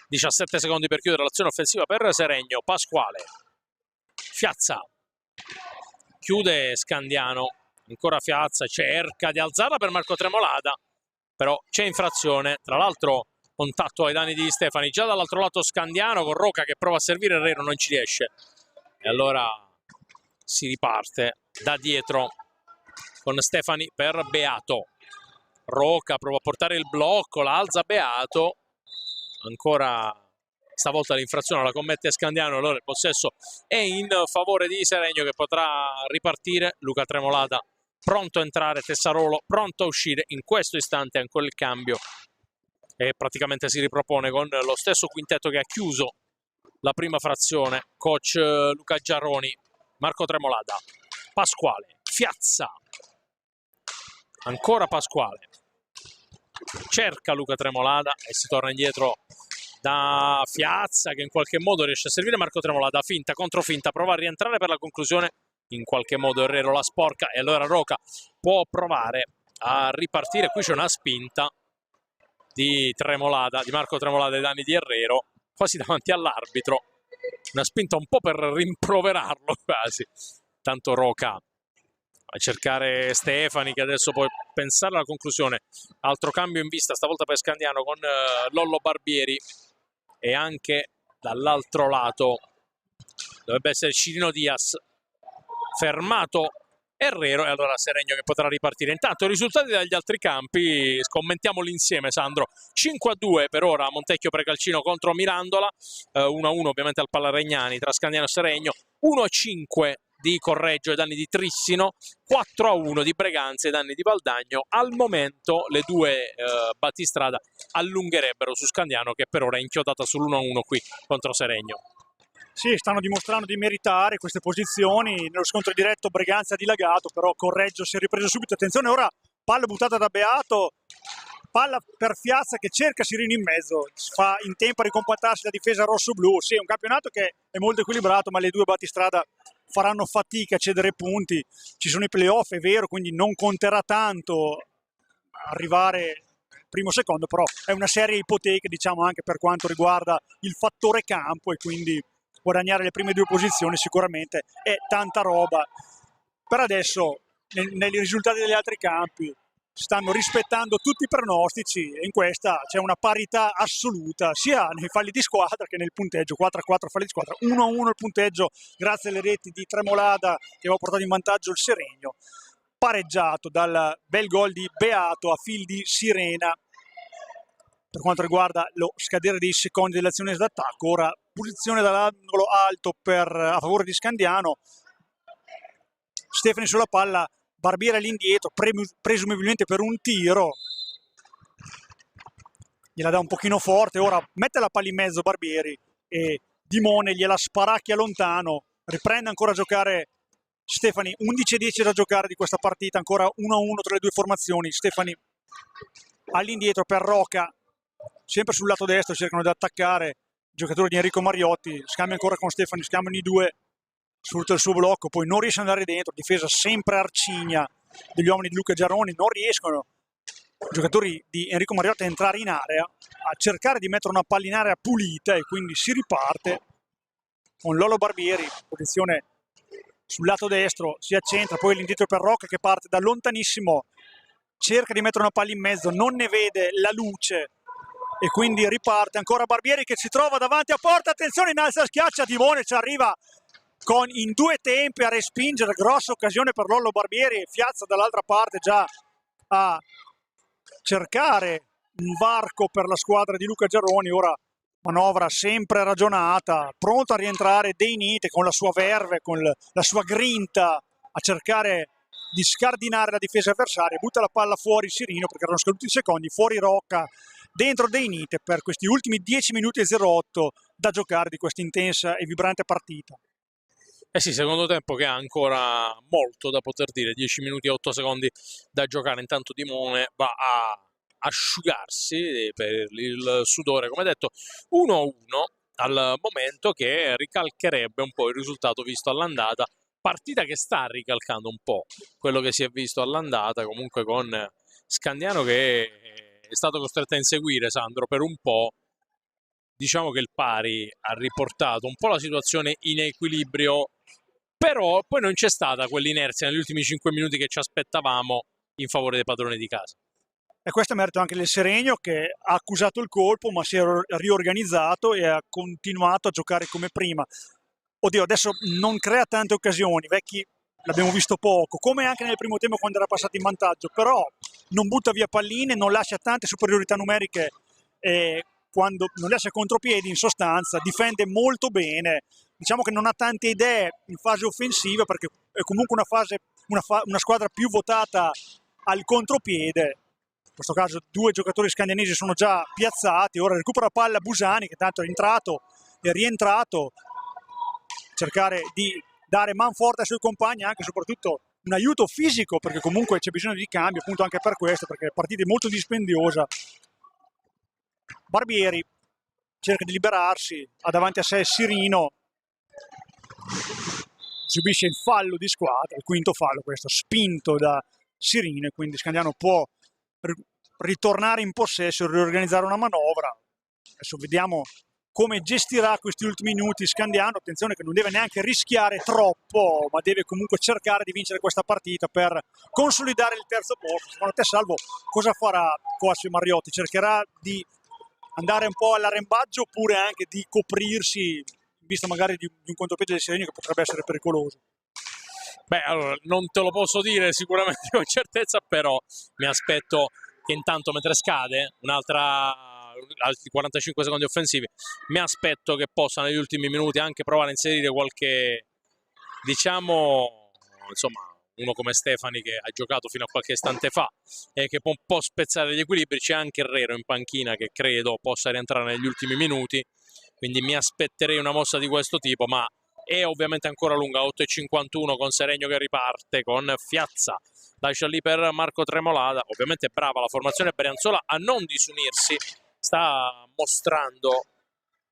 17 secondi per chiudere l'azione offensiva per Seregno, Pasquale, Fiazza, chiude Scandiano, ancora Fiazza, cerca di alzarla per Marco Tremolada, però c'è infrazione, tra l'altro contatto ai danni di Stefani, già dall'altro lato Scandiano con Roca che prova a servire, Herrero non ci riesce, e allora si riparte da dietro con Stefani per Beato, Roca prova a portare il blocco, la alza Beato, ancora stavolta l'infrazione la commette Scandiano, allora il possesso è in favore di Seregno che potrà ripartire, Luca Tremolada pronto a entrare, Tessarolo pronto a uscire, in questo istante ancora il cambio e praticamente si ripropone con lo stesso quintetto che ha chiuso la prima frazione, coach Luca Giarroni, Marco Tremolada, Pasquale, Fiazza, ancora Pasquale, cerca Luca Tremolada e si torna indietro da Fiazza che in qualche modo riesce a servire Marco Tremolada, finta, controfinta, prova a rientrare per la conclusione, in qualche modo Herrero la sporca e allora Roca può provare a ripartire, qui c'è una spinta di Tremolada, di Marco Tremolada ai danni di Herrero, quasi davanti all'arbitro, una spinta un po' per rimproverarlo quasi, tanto Roca a cercare Stefani che adesso può pensare alla conclusione, altro cambio in vista stavolta per Scandiano con Lollo Barbieri e anche dall'altro lato dovrebbe essere Cirino Diaz, fermato Herrero e allora Seregno che potrà ripartire. Intanto i risultati dagli altri campi, scommettiamoli insieme Sandro, 5-2 per ora Montecchio Precalcino contro Mirandola, 1-1 ovviamente al Pallaregnani tra Scandiano e Seregno, 1-5 di Correggio ai danni di Trissino, 4-1 di Breganza ai danni di Valdagno. Al momento le due battistrada allungherebbero su Scandiano che per ora è inchiodata sull'1-1 qui contro Seregno. Sì, stanno dimostrando di meritare queste posizioni, nello scontro diretto Breganza ha dilagato, però Correggio si è ripreso subito, attenzione ora, palla buttata da Beato, palla per Fiazza che cerca Sirino in mezzo, fa in tempo a ricompattarsi la difesa rosso-blu. Sì, è un campionato che è molto equilibrato, ma le due battistrada faranno fatica a cedere punti, ci sono i playoff, è vero, quindi non conterà tanto arrivare primo o secondo, però è una serie ipoteca, diciamo, anche per quanto riguarda il fattore campo, e quindi guadagnare le prime due posizioni sicuramente è tanta roba. Per adesso nei risultati degli altri campi stanno rispettando tutti i pronostici e in questa c'è una parità assoluta sia nei falli di squadra che nel punteggio, 4-4 falli di squadra, 1-1 il punteggio grazie alle reti di Tremolada che aveva portato in vantaggio il Seregno, pareggiato dal bel gol di Beato a fil di sirena per quanto riguarda lo scadere dei secondi dell'azione d'attacco. Ora posizione dall'angolo alto a favore di Scandiano, Stefani sulla palla, Barbieri all'indietro, presumibilmente per un tiro, gliela dà un pochino forte, ora mette la palla in mezzo Barbieri e Dimone gliela sparacchia lontano, riprende ancora a giocare Stefani, 11-10 da giocare di questa partita, ancora 1-1 tra le due formazioni. Stefani all'indietro per Roca, sempre sul lato destro cercano di attaccare i giocatori di Enrico Mariotti, scambia ancora con Stefani, scambiano i due, sfrutta il suo blocco, poi non riesce ad andare dentro, difesa sempre arcigna degli uomini di Luca Giarroni, non riescono i giocatori di Enrico Mariotti a entrare in area, a cercare di mettere una palla in area pulita, e quindi si riparte con Lollo Barbieri, posizione sul lato destro, si accentra, poi l'indietro per Rocca che parte da lontanissimo, cerca di mettere una palla in mezzo, non ne vede la luce e quindi riparte ancora Barbieri che si trova davanti a porta, attenzione, innalza, schiaccia Dimone, ci arriva in due tempi a respingere, grossa occasione per Lollo Barbieri, Fiazza dall'altra parte già a cercare un varco per la squadra di Luca Giarroni. Ora manovra sempre ragionata, pronto a rientrare Dei Nite con la sua verve, con la sua grinta a cercare di scardinare la difesa avversaria, butta la palla fuori Sirino perché erano scaduti i secondi, fuori Rocca, dentro Deinite per questi ultimi 10 minuti e 08 da giocare di questa intensa e vibrante partita. Eh sì, secondo tempo che ha ancora molto da poter dire, 10 minuti e 8 secondi da giocare, intanto Dimone va a asciugarsi per il sudore, come detto 1-1 al momento, che ricalcherebbe un po' il risultato visto all'andata, partita che sta ricalcando un po' quello che si è visto all'andata, comunque con Scandiano che è stato costretto a inseguire, Sandro, per un po'. Diciamo che il pari ha riportato un po' la situazione in equilibrio, però poi non c'è stata quell'inerzia negli ultimi 5 minuti che ci aspettavamo in favore dei padroni di casa. E questo è merito anche del Seregno, che ha accusato il colpo ma si è riorganizzato e ha continuato a giocare come prima. Oddio, adesso non crea tante occasioni, Vecchi l'abbiamo visto poco, come anche nel primo tempo quando era passato in vantaggio, però non butta via palline, non lascia tante superiorità numeriche, quando non lascia contropiedi, in sostanza difende molto bene. Diciamo che non ha tante idee in fase offensiva, perché è comunque una squadra più votata al contropiede. In questo caso 2 giocatori scandianesi sono già piazzati, ora recupera palla Busani, che tanto è entrato e rientrato, cercare di dare man forte ai suoi compagni, anche e soprattutto un aiuto fisico, perché comunque c'è bisogno di cambio, appunto anche per questo, perché la partita è molto dispendiosa. Barbieri cerca di liberarsi, ha davanti a sé Sirino, subisce il fallo di squadra, il quinto fallo questo, spinto da Sirino, e quindi Scandiano può ritornare in possesso e riorganizzare una manovra. Adesso vediamo come gestirà questi ultimi minuti Scandiano. Attenzione che non deve neanche rischiare troppo, ma deve comunque cercare di vincere questa partita per consolidare il terzo posto. Secondo te, Salvo, cosa farà Coach Mariotti? Cercherà di andare un po' all'arrembaggio, oppure anche di coprirsi in vista magari di un contropiede del Seregno che potrebbe essere pericoloso? Beh, allora, non te lo posso dire sicuramente con certezza, però mi aspetto che intanto, mentre scade altri 45 secondi offensivi, mi aspetto che possa negli ultimi minuti anche provare a inserire qualche, diciamo, insomma, uno come Stefani, che ha giocato fino a qualche istante fa e che può un po' spezzare gli equilibri. C'è anche Herrero in panchina, che credo possa rientrare negli ultimi minuti, quindi mi aspetterei una mossa di questo tipo, ma è ovviamente ancora lunga. 8:51 con Seregno che riparte, con Fiazza lascia lì per Marco Tremolada. Ovviamente è brava la formazione Brianzola a non disunirsi, sta mostrando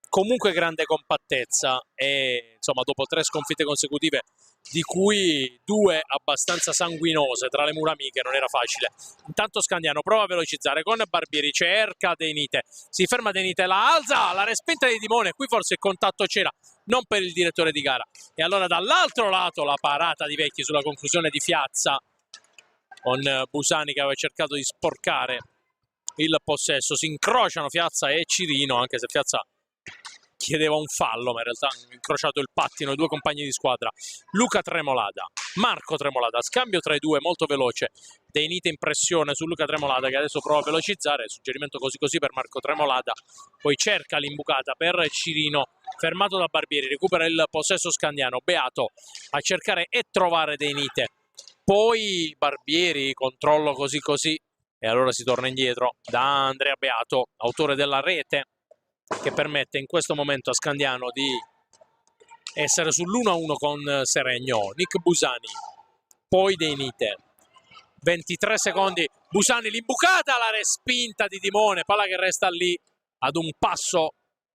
comunque grande compattezza, e insomma dopo 3 sconfitte consecutive, di cui 2 abbastanza sanguinose tra le mura amiche, non era facile. Intanto Scandiano prova a velocizzare con Barbieri, cerca Deinite, si ferma Deinite, la alza, la respinta di Dimone, qui forse il contatto c'era, non per il direttore di gara. E allora dall'altro lato la parata di Vecchi sulla conclusione di Fiazza, con Busani che aveva cercato di sporcare il possesso. Si incrociano Fiazza e Cirino, anche se Fiazza chiedeva un fallo, ma in realtà hanno incrociato il pattino i due compagni di squadra. Luca Tremolada, Marco Tremolada, scambio tra i due molto veloce. Deinite in pressione su Luca Tremolada, che adesso prova a velocizzare, suggerimento così così per Marco Tremolada, poi cerca l'imbucata per Cirino, fermato da Barbieri, recupera il possesso Scandiano, Beato a cercare e trovare Deinite, poi Barbieri, controllo così così, e allora si torna indietro da Andrea Beato, autore della rete che permette in questo momento a Scandiano di essere sull'1-1 con Seregno. Nick Busani, poi Deinite, 23 secondi, Busani l'imbucata, la respinta di Dimone, palla che resta lì ad un passo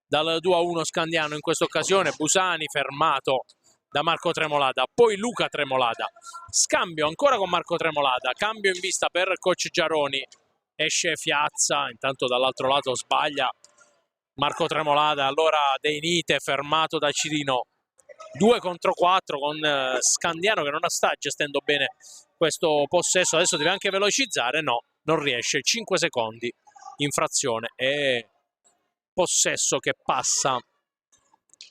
dal 2-1 Scandiano in questa occasione. Busani fermato da Marco Tremolada, poi Luca Tremolada, scambio ancora con Marco Tremolada, cambio in vista per coach Giaroni, esce Fiazza, intanto dall'altro lato sbaglia Marco Tremolada, allora Deinite fermato da Cirino, 2 contro 4 con Scandiano che non sta gestendo bene questo possesso, adesso deve anche velocizzare, no, non riesce, 5 secondi, infrazione e possesso che passa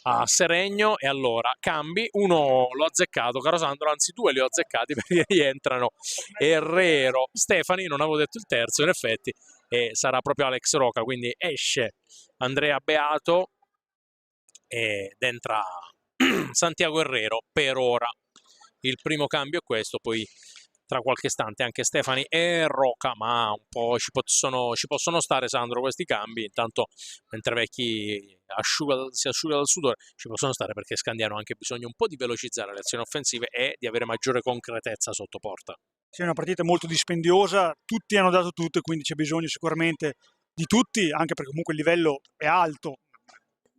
a Seregno. E allora cambi, uno l'ho azzeccato, caro Sandro, anzi 2 li ho azzeccati, perché rientrano Herrero, Stefani, non avevo detto il terzo in effetti, e sarà proprio Alex Roca, quindi esce Andrea Beato ed entra Santiago Herrero per ora. Il primo cambio è questo, poi tra qualche istante anche Stefani e Rocca, ma un po' ci possono stare, Sandro, questi cambi. Intanto mentre Vecchi si asciuga dal sudore, ci possono stare perché Scandiano ha anche bisogno un po' di velocizzare le azioni offensive e di avere maggiore concretezza sotto porta. Sì, è una partita molto dispendiosa, tutti hanno dato tutto e quindi c'è bisogno sicuramente di tutti, anche perché comunque il livello è alto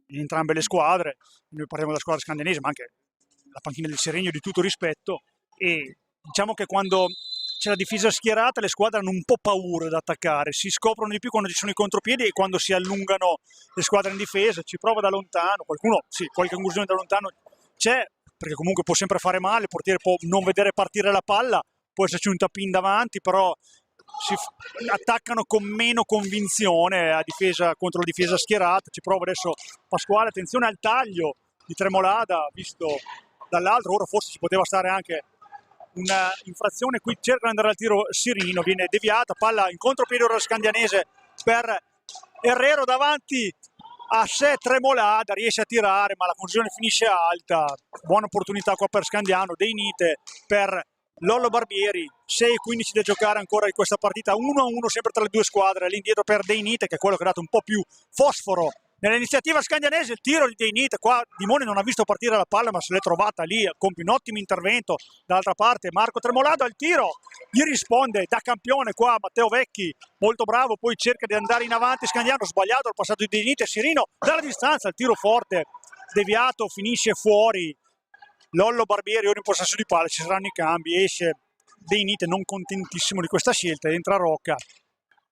in entrambe le squadre. Noi parliamo della squadra scandianese, ma anche la panchina del Seregno, di tutto rispetto, e diciamo che quando c'è la difesa schierata le squadre hanno un po' paura ad attaccare, si scoprono di più quando ci sono i contropiedi e quando si allungano le squadre in difesa, ci prova da lontano, qualcuno sì, qualche incursione da lontano c'è, perché comunque può sempre fare male, il portiere può non vedere partire la palla, può esserci un tap-in davanti, però si attaccano con meno convinzione a difesa, contro la difesa schierata. Ci prova adesso Pasquale, attenzione al taglio di Tremolada visto dall'altro, ora forse ci poteva stare anche una infrazione, qui cerca di andare al tiro Sirino, viene deviata, palla in contropiede ora scandianese per Herrero davanti a sé Tremolada, riesce a tirare ma la conclusione finisce alta, buona opportunità qua per Scandiano, De Nite per Lollo Barbieri, 6-15 da giocare ancora in questa partita, 1-1 sempre tra le due squadre, all'indietro per De Nite che è quello che ha dato un po' più fosforo nell'iniziativa scandianese. Il tiro di De Nite, qua Dimone non ha visto partire la palla ma se l'è trovata lì, compie un ottimo intervento. Dall'altra parte Marco Tremolado al tiro, gli risponde da campione qua Matteo Vecchi, molto bravo, poi cerca di andare in avanti Scandiano, sbagliato il passaggio di De Nite, Sirino dalla distanza, il tiro forte, deviato, finisce fuori. Lollo Barbieri ora in possesso di palla, ci saranno i cambi, esce De Nite non contentissimo di questa scelta, entra Rocca,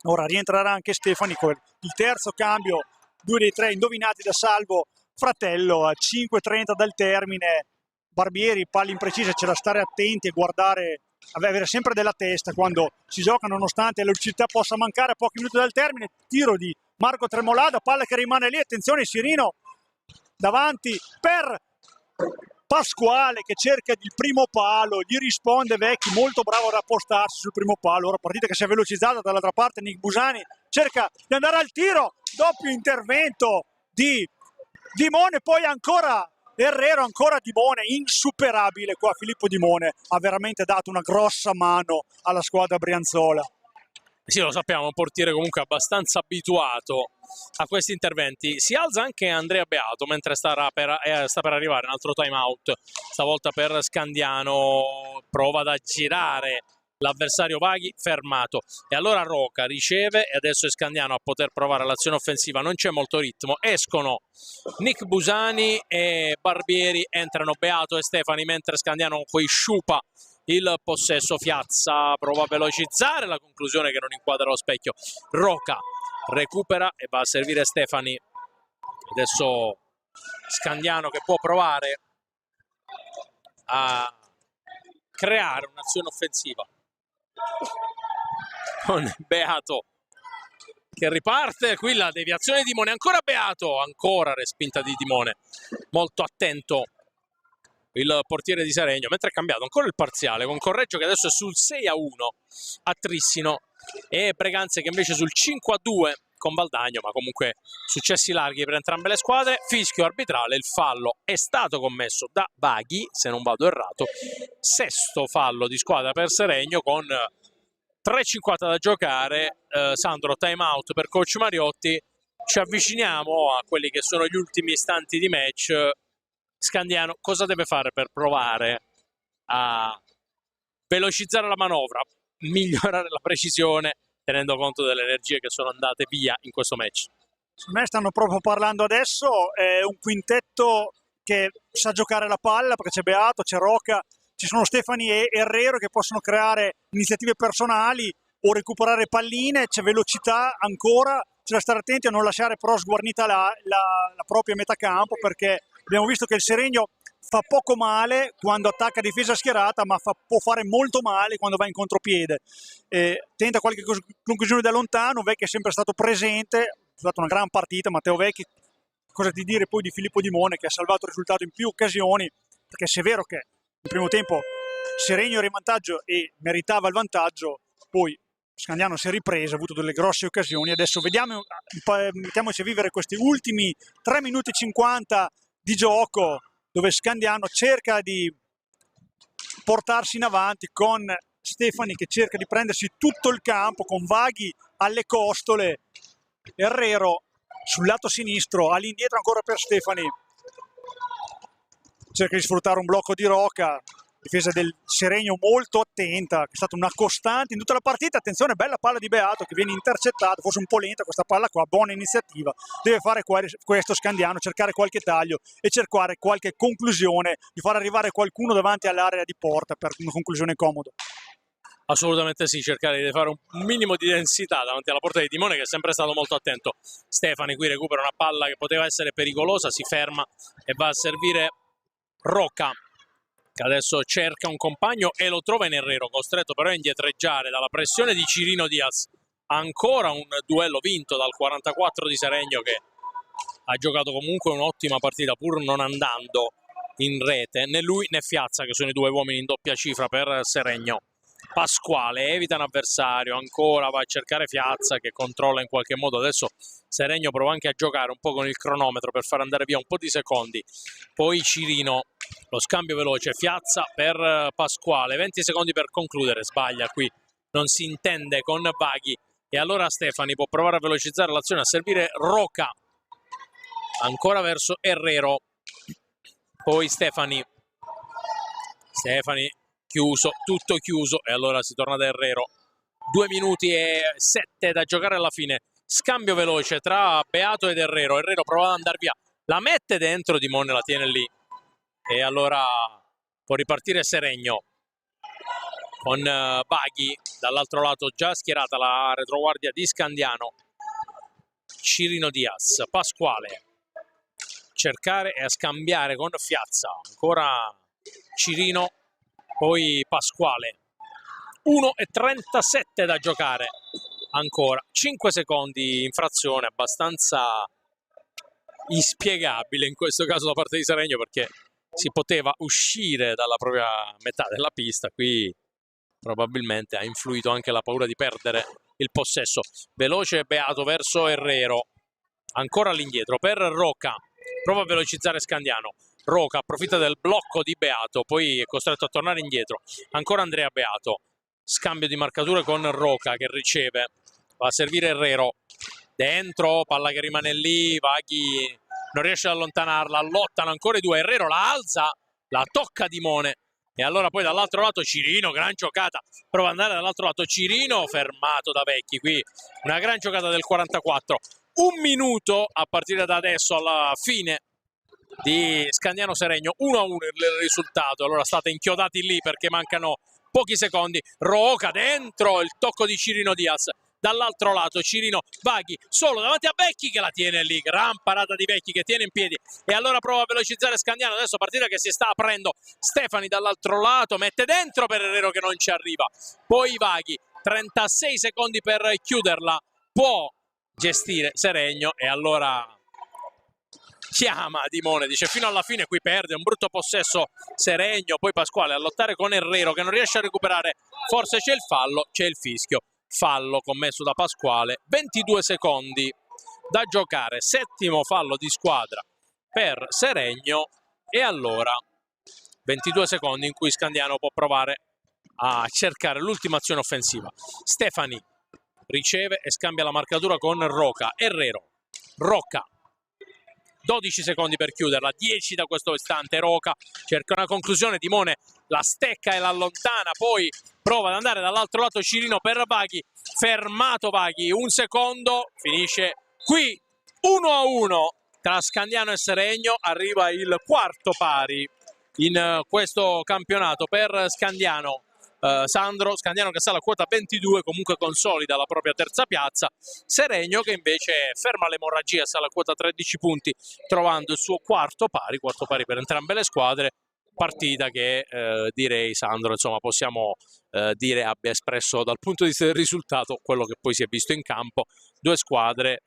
ora rientrerà anche Stefani, il terzo cambio, 2 dei 3 indovinati da Salvo Fratello, a 5:30 dal termine. Barbieri, palla imprecisa, c'è da stare attenti e guardare, avere sempre della testa quando si gioca, nonostante la lucidità possa mancare a pochi minuti dal termine. Tiro di Marco Tremolada, palla che rimane lì, attenzione Sirino davanti per Pasquale che cerca il primo palo, gli risponde Vecchi, molto bravo ad appostarsi sul primo palo. Ora partita che si è velocizzata, dall'altra parte Nick Busani cerca di andare al tiro, doppio intervento di Dimone, poi ancora Herrero, ancora Dimone, insuperabile qua. Filippo Dimone ha veramente dato una grossa mano alla squadra brianzola. Sì, lo sappiamo, un portiere comunque abbastanza abituato a questi interventi. Si alza anche Andrea Beato mentre sta per arrivare un altro time out, stavolta per Scandiano, prova ad aggirare l'avversario Vaghi, fermato, e allora Rocca riceve e adesso è Scandiano a poter provare l'azione offensiva, non c'è molto ritmo, escono Nick Busani e Barbieri, entrano Beato e Stefani mentre Scandiano poi sciupa il possesso. Fiazza prova a velocizzare, la conclusione che non inquadra lo specchio. Rocca recupera e va a servire Stefani. Adesso Scandiano che può provare a creare un'azione offensiva con Beato che riparte. Qui la deviazione di Dimone, ancora Beato, ancora respinta di Dimone, molto attento il portiere di Seregno, mentre è cambiato ancora il parziale con Correggio che adesso è sul 6-1 a Trissino e Breganze che invece sul 5-2 con Valdagno, ma comunque successi larghi per entrambe le squadre. Fischio arbitrale, il fallo è stato commesso da Vaghi, se non vado errato, sesto fallo di squadra per Seregno con 3:50 da giocare. Sandro, time out per coach Mariotti, ci avviciniamo a quelli che sono gli ultimi istanti di match. Scandiano cosa deve fare per provare a velocizzare la manovra, migliorare la precisione, tenendo conto delle energie che sono andate via in questo match? Secondo me stanno proprio parlando adesso, è un quintetto che sa giocare la palla, perché c'è Beato, c'è Rocca, ci sono Stefani e Herrero che possono creare iniziative personali o recuperare palline, c'è velocità ancora, c'è da stare attenti a non lasciare però sguarnita la propria metà campo, perché abbiamo visto che il Seregno fa poco male quando attacca difesa schierata, ma può fare molto male quando va in contropiede. Tenta qualche conclusione da lontano, Vecchi è sempre stato presente, ha fatto una gran partita, Matteo Vecchi. Cosa di dire poi di Filippo Dimone che ha salvato il risultato in più occasioni, perché se è vero che nel primo tempo Seregno era in vantaggio e meritava il vantaggio, poi Scandiano si è ripreso, ha avuto delle grosse occasioni. Adesso vediamo, mettiamoci a vivere questi ultimi 3 minuti e 50 di gioco, dove Scandiano cerca di portarsi in avanti con Stefani che cerca di prendersi tutto il campo con Vaghi alle costole, Herrero sul lato sinistro, all'indietro ancora per Stefani, cerca di sfruttare un blocco di Roca, difesa del Seregno molto attenta, che è stata una costante in tutta la partita. Attenzione, bella palla di Beato che viene intercettata, forse un po' lenta questa palla qua, buona iniziativa, deve fare questo Scandiano, cercare qualche taglio e cercare qualche conclusione, di far arrivare qualcuno davanti all'area di porta per una conclusione comoda. Assolutamente sì, cercare di fare un minimo di densità davanti alla porta di Timone, che è sempre stato molto attento. Stefani qui recupera una palla che poteva essere pericolosa, si ferma e va a servire Roca, che adesso cerca un compagno e lo trova in Herrero, costretto però a indietreggiare dalla pressione di Cirino Diaz. Ancora un duello vinto dal 44 di Seregno, che ha giocato comunque un'ottima partita pur non andando in rete, né lui né Fiazza, che sono i due uomini in doppia cifra per Seregno. Pasquale evita un avversario, ancora va a cercare Fiazza che controlla in qualche modo. Adesso Seregno prova anche a giocare un po' con il cronometro per far andare via un po' di secondi. Poi Cirino, lo scambio veloce, Fiazza per Pasquale, 20 secondi per concludere, sbaglia qui, non si intende con Vaghi e allora Stefani può provare a velocizzare l'azione, a servire Roca, ancora verso Herrero, poi Stefani chiuso, tutto chiuso e allora si torna da Herrero. 2 minuti e 7 da giocare alla fine, scambio veloce tra Beato ed Herrero. Herrero prova ad andare via, la mette dentro, Dimone la tiene lì e allora può ripartire Seregno con Vaghi dall'altro lato, già schierata la retroguardia di Scandiano. Cirino Diaz, Pasquale, cercare e a scambiare con Fiazza, ancora Cirino, poi Pasquale. 1:37 da giocare ancora, 5 secondi infrazione, abbastanza inspiegabile in questo caso da parte di Seregno, perché si poteva uscire dalla propria metà della pista. Qui probabilmente ha influito anche la paura di perdere il possesso. Veloce Beato verso Herrero, ancora all'indietro per Roca, prova a velocizzare Scandiano. Roca approfitta del blocco di Beato, poi è costretto a tornare indietro. Ancora Andrea Beato, scambio di marcature con Roca che riceve, va a servire Herrero, dentro, palla che rimane lì, Vaghi non riesce ad allontanarla, lottano ancora i due, Herrero la alza, la tocca Dimone e allora poi dall'altro lato Cirino, gran giocata, prova ad andare dall'altro lato Cirino, fermato da Vecchi, qui una gran giocata del 44. 1 minuto a partire da adesso alla fine di Scandiano Seregno, 1-1 il risultato. Allora state inchiodati lì perché mancano pochi secondi. Roca dentro, il tocco di Cirino Diaz, dall'altro lato Cirino, Vaghi solo davanti a Vecchi che la tiene lì, gran parata di Vecchi che tiene in piedi e allora prova a velocizzare Scandiano. Adesso partita che si sta aprendo, Stefani dall'altro lato mette dentro per Herrero che non ci arriva, poi Vaghi, 36 secondi per chiuderla, può gestire Seregno e allora chiama Dimone, dice fino alla fine qui perde, un brutto possesso Seregno, poi Pasquale a lottare con Herrero che non riesce a recuperare, forse c'è il fallo, c'è il fischio, fallo commesso da Pasquale, 22 secondi da giocare, 7° fallo di squadra per Seregno e allora 22 secondi in cui Scandiano può provare a cercare l'ultima azione offensiva. Stefani riceve e scambia la marcatura con Roca, Herrero, Roca, 12 secondi per chiuderla, 10 da questo istante, Roca cerca una conclusione, Dimone la stecca e la allontana, poi prova ad andare dall'altro lato Cirino per Vaghi, fermato Vaghi, 1 secondo, finisce qui 1-1 tra Scandiano e Seregno, arriva il quarto pari in questo campionato per Scandiano. Scandiano che sale a quota 22, comunque consolida la propria terza piazza. Seregno che invece ferma l'emorragia, sale a quota 13 punti, trovando il suo quarto pari per entrambe le squadre. Partita che direi, Sandro, insomma, possiamo dire abbia espresso dal punto di vista del risultato quello che poi si è visto in campo. Due squadre,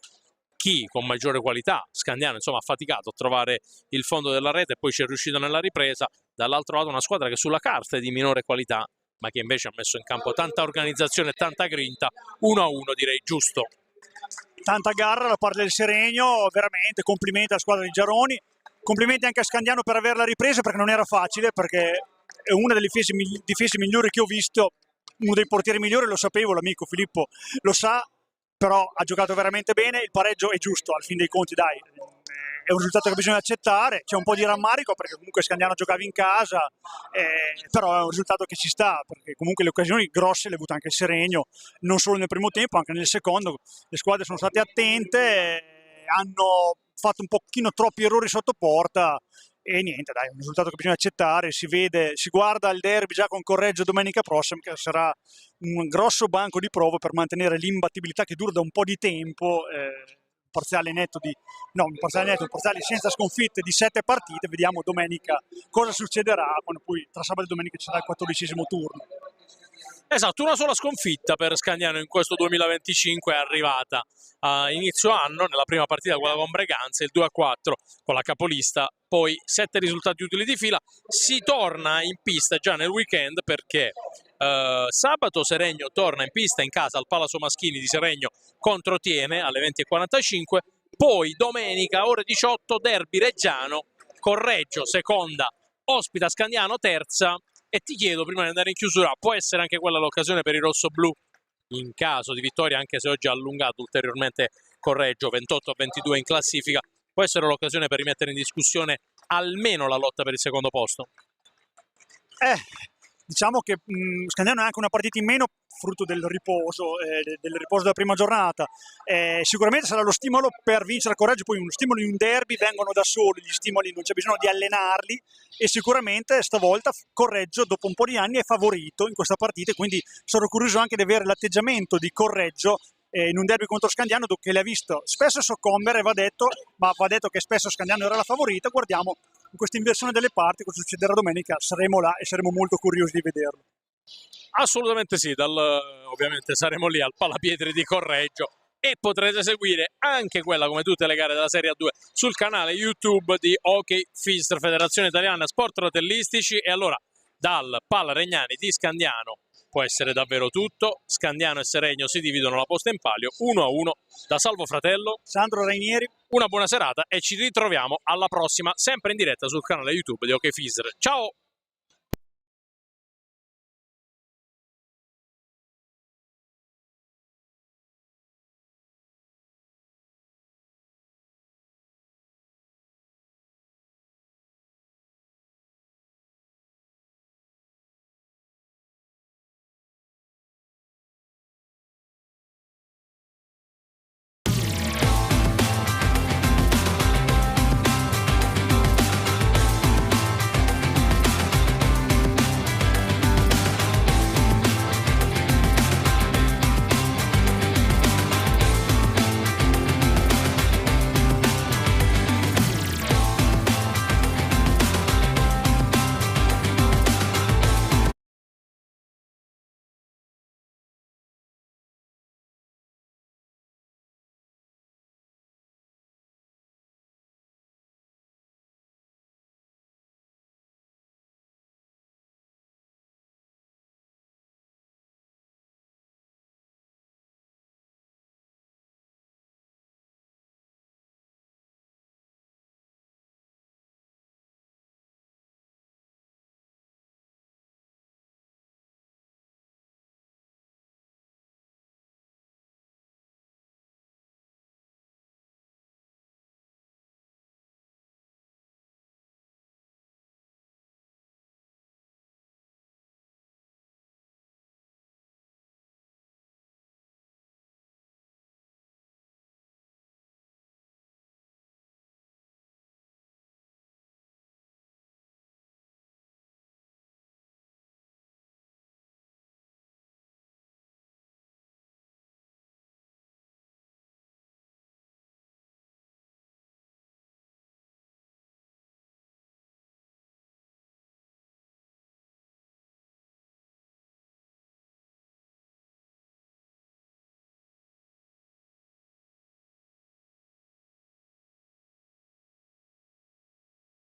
chi con maggiore qualità, Scandiano insomma ha faticato a trovare il fondo della rete e poi ci è riuscito nella ripresa, dall'altro lato una squadra che sulla carta è di minore qualità ma che invece ha messo in campo tanta organizzazione e tanta grinta. 1-1 direi giusto. Tanta garra da parte del Seregno, veramente complimenti alla squadra di Giaroni, complimenti anche a Scandiano per averla ripresa perché non era facile, perché è una delle difese migliori che ho visto uno dei portieri migliori, lo sapevo, l'amico Filippo lo sa, però ha giocato veramente bene, il pareggio è giusto, al fin dei conti dai, è un risultato che bisogna accettare, c'è un po' di rammarico perché comunque Scandiano giocava in casa, però è un risultato che ci sta, perché comunque le occasioni grosse le ha avute anche il Seregno, non solo nel primo tempo, anche nel secondo, le squadre sono state attente, hanno fatto un pochino troppi errori sotto porta, e niente, dai, è un risultato che bisogna accettare, si vede, si guarda il derby già con Correggio domenica prossima, che sarà un grosso banco di prove per mantenere l'imbattibilità che dura da un po' di tempo, un parziale senza sconfitte di 7 partite, vediamo domenica cosa succederà quando poi tra sabato e domenica ci sarà il 14° turno. Esatto, una sola sconfitta per Scandiano in questo 2025 è arrivata a inizio anno, nella prima partita quella con Breganze, il 2-4 con la capolista, poi 7 risultati utili di fila. Si torna in pista già nel weekend perché sabato Seregno torna in pista in casa al Palazzo Maschini di Seregno contro Tiene alle 20:45, poi domenica ore 18 derby reggiano, Correggio seconda, ospita Scandiano terza. E ti chiedo, prima di andare in chiusura, può essere anche quella l'occasione per i rossoblù, in caso di vittoria, anche se oggi ha allungato ulteriormente Correggio, 28-22 in classifica, può essere l'occasione per rimettere in discussione almeno la lotta per il secondo posto? Diciamo che Scandiano ha anche una partita in meno, frutto del riposo della prima giornata. Sicuramente sarà lo stimolo per vincere a Correggio, poi uno stimolo in un derby vengono da soli, gli stimoli non c'è bisogno di allenarli, e sicuramente stavolta Correggio dopo un po' di anni è favorito in questa partita, e quindi sono curioso anche di avere l'atteggiamento di Correggio in un derby contro Scandiano, che l'ha visto spesso soccombere, va detto che spesso Scandiano era la favorita. Guardiamo in questa inversione delle parti cosa succederà domenica, saremo là e saremo molto curiosi di vederlo. Assolutamente sì, ovviamente saremo lì al Palapietri di Correggio e potrete seguire anche quella, come tutte le gare della Serie A2, sul canale YouTube di Hockey Fister, Federazione Italiana Sport Rotellistici. E allora dal Pala Regnani di Scandiano può essere davvero tutto. Scandiano e Seregno si dividono la posta in palio 1-1 da Salvo Fratello, Sandro Rainieri. Una buona serata e ci ritroviamo alla prossima, sempre in diretta sul canale YouTube di Hockey Fister. Ciao!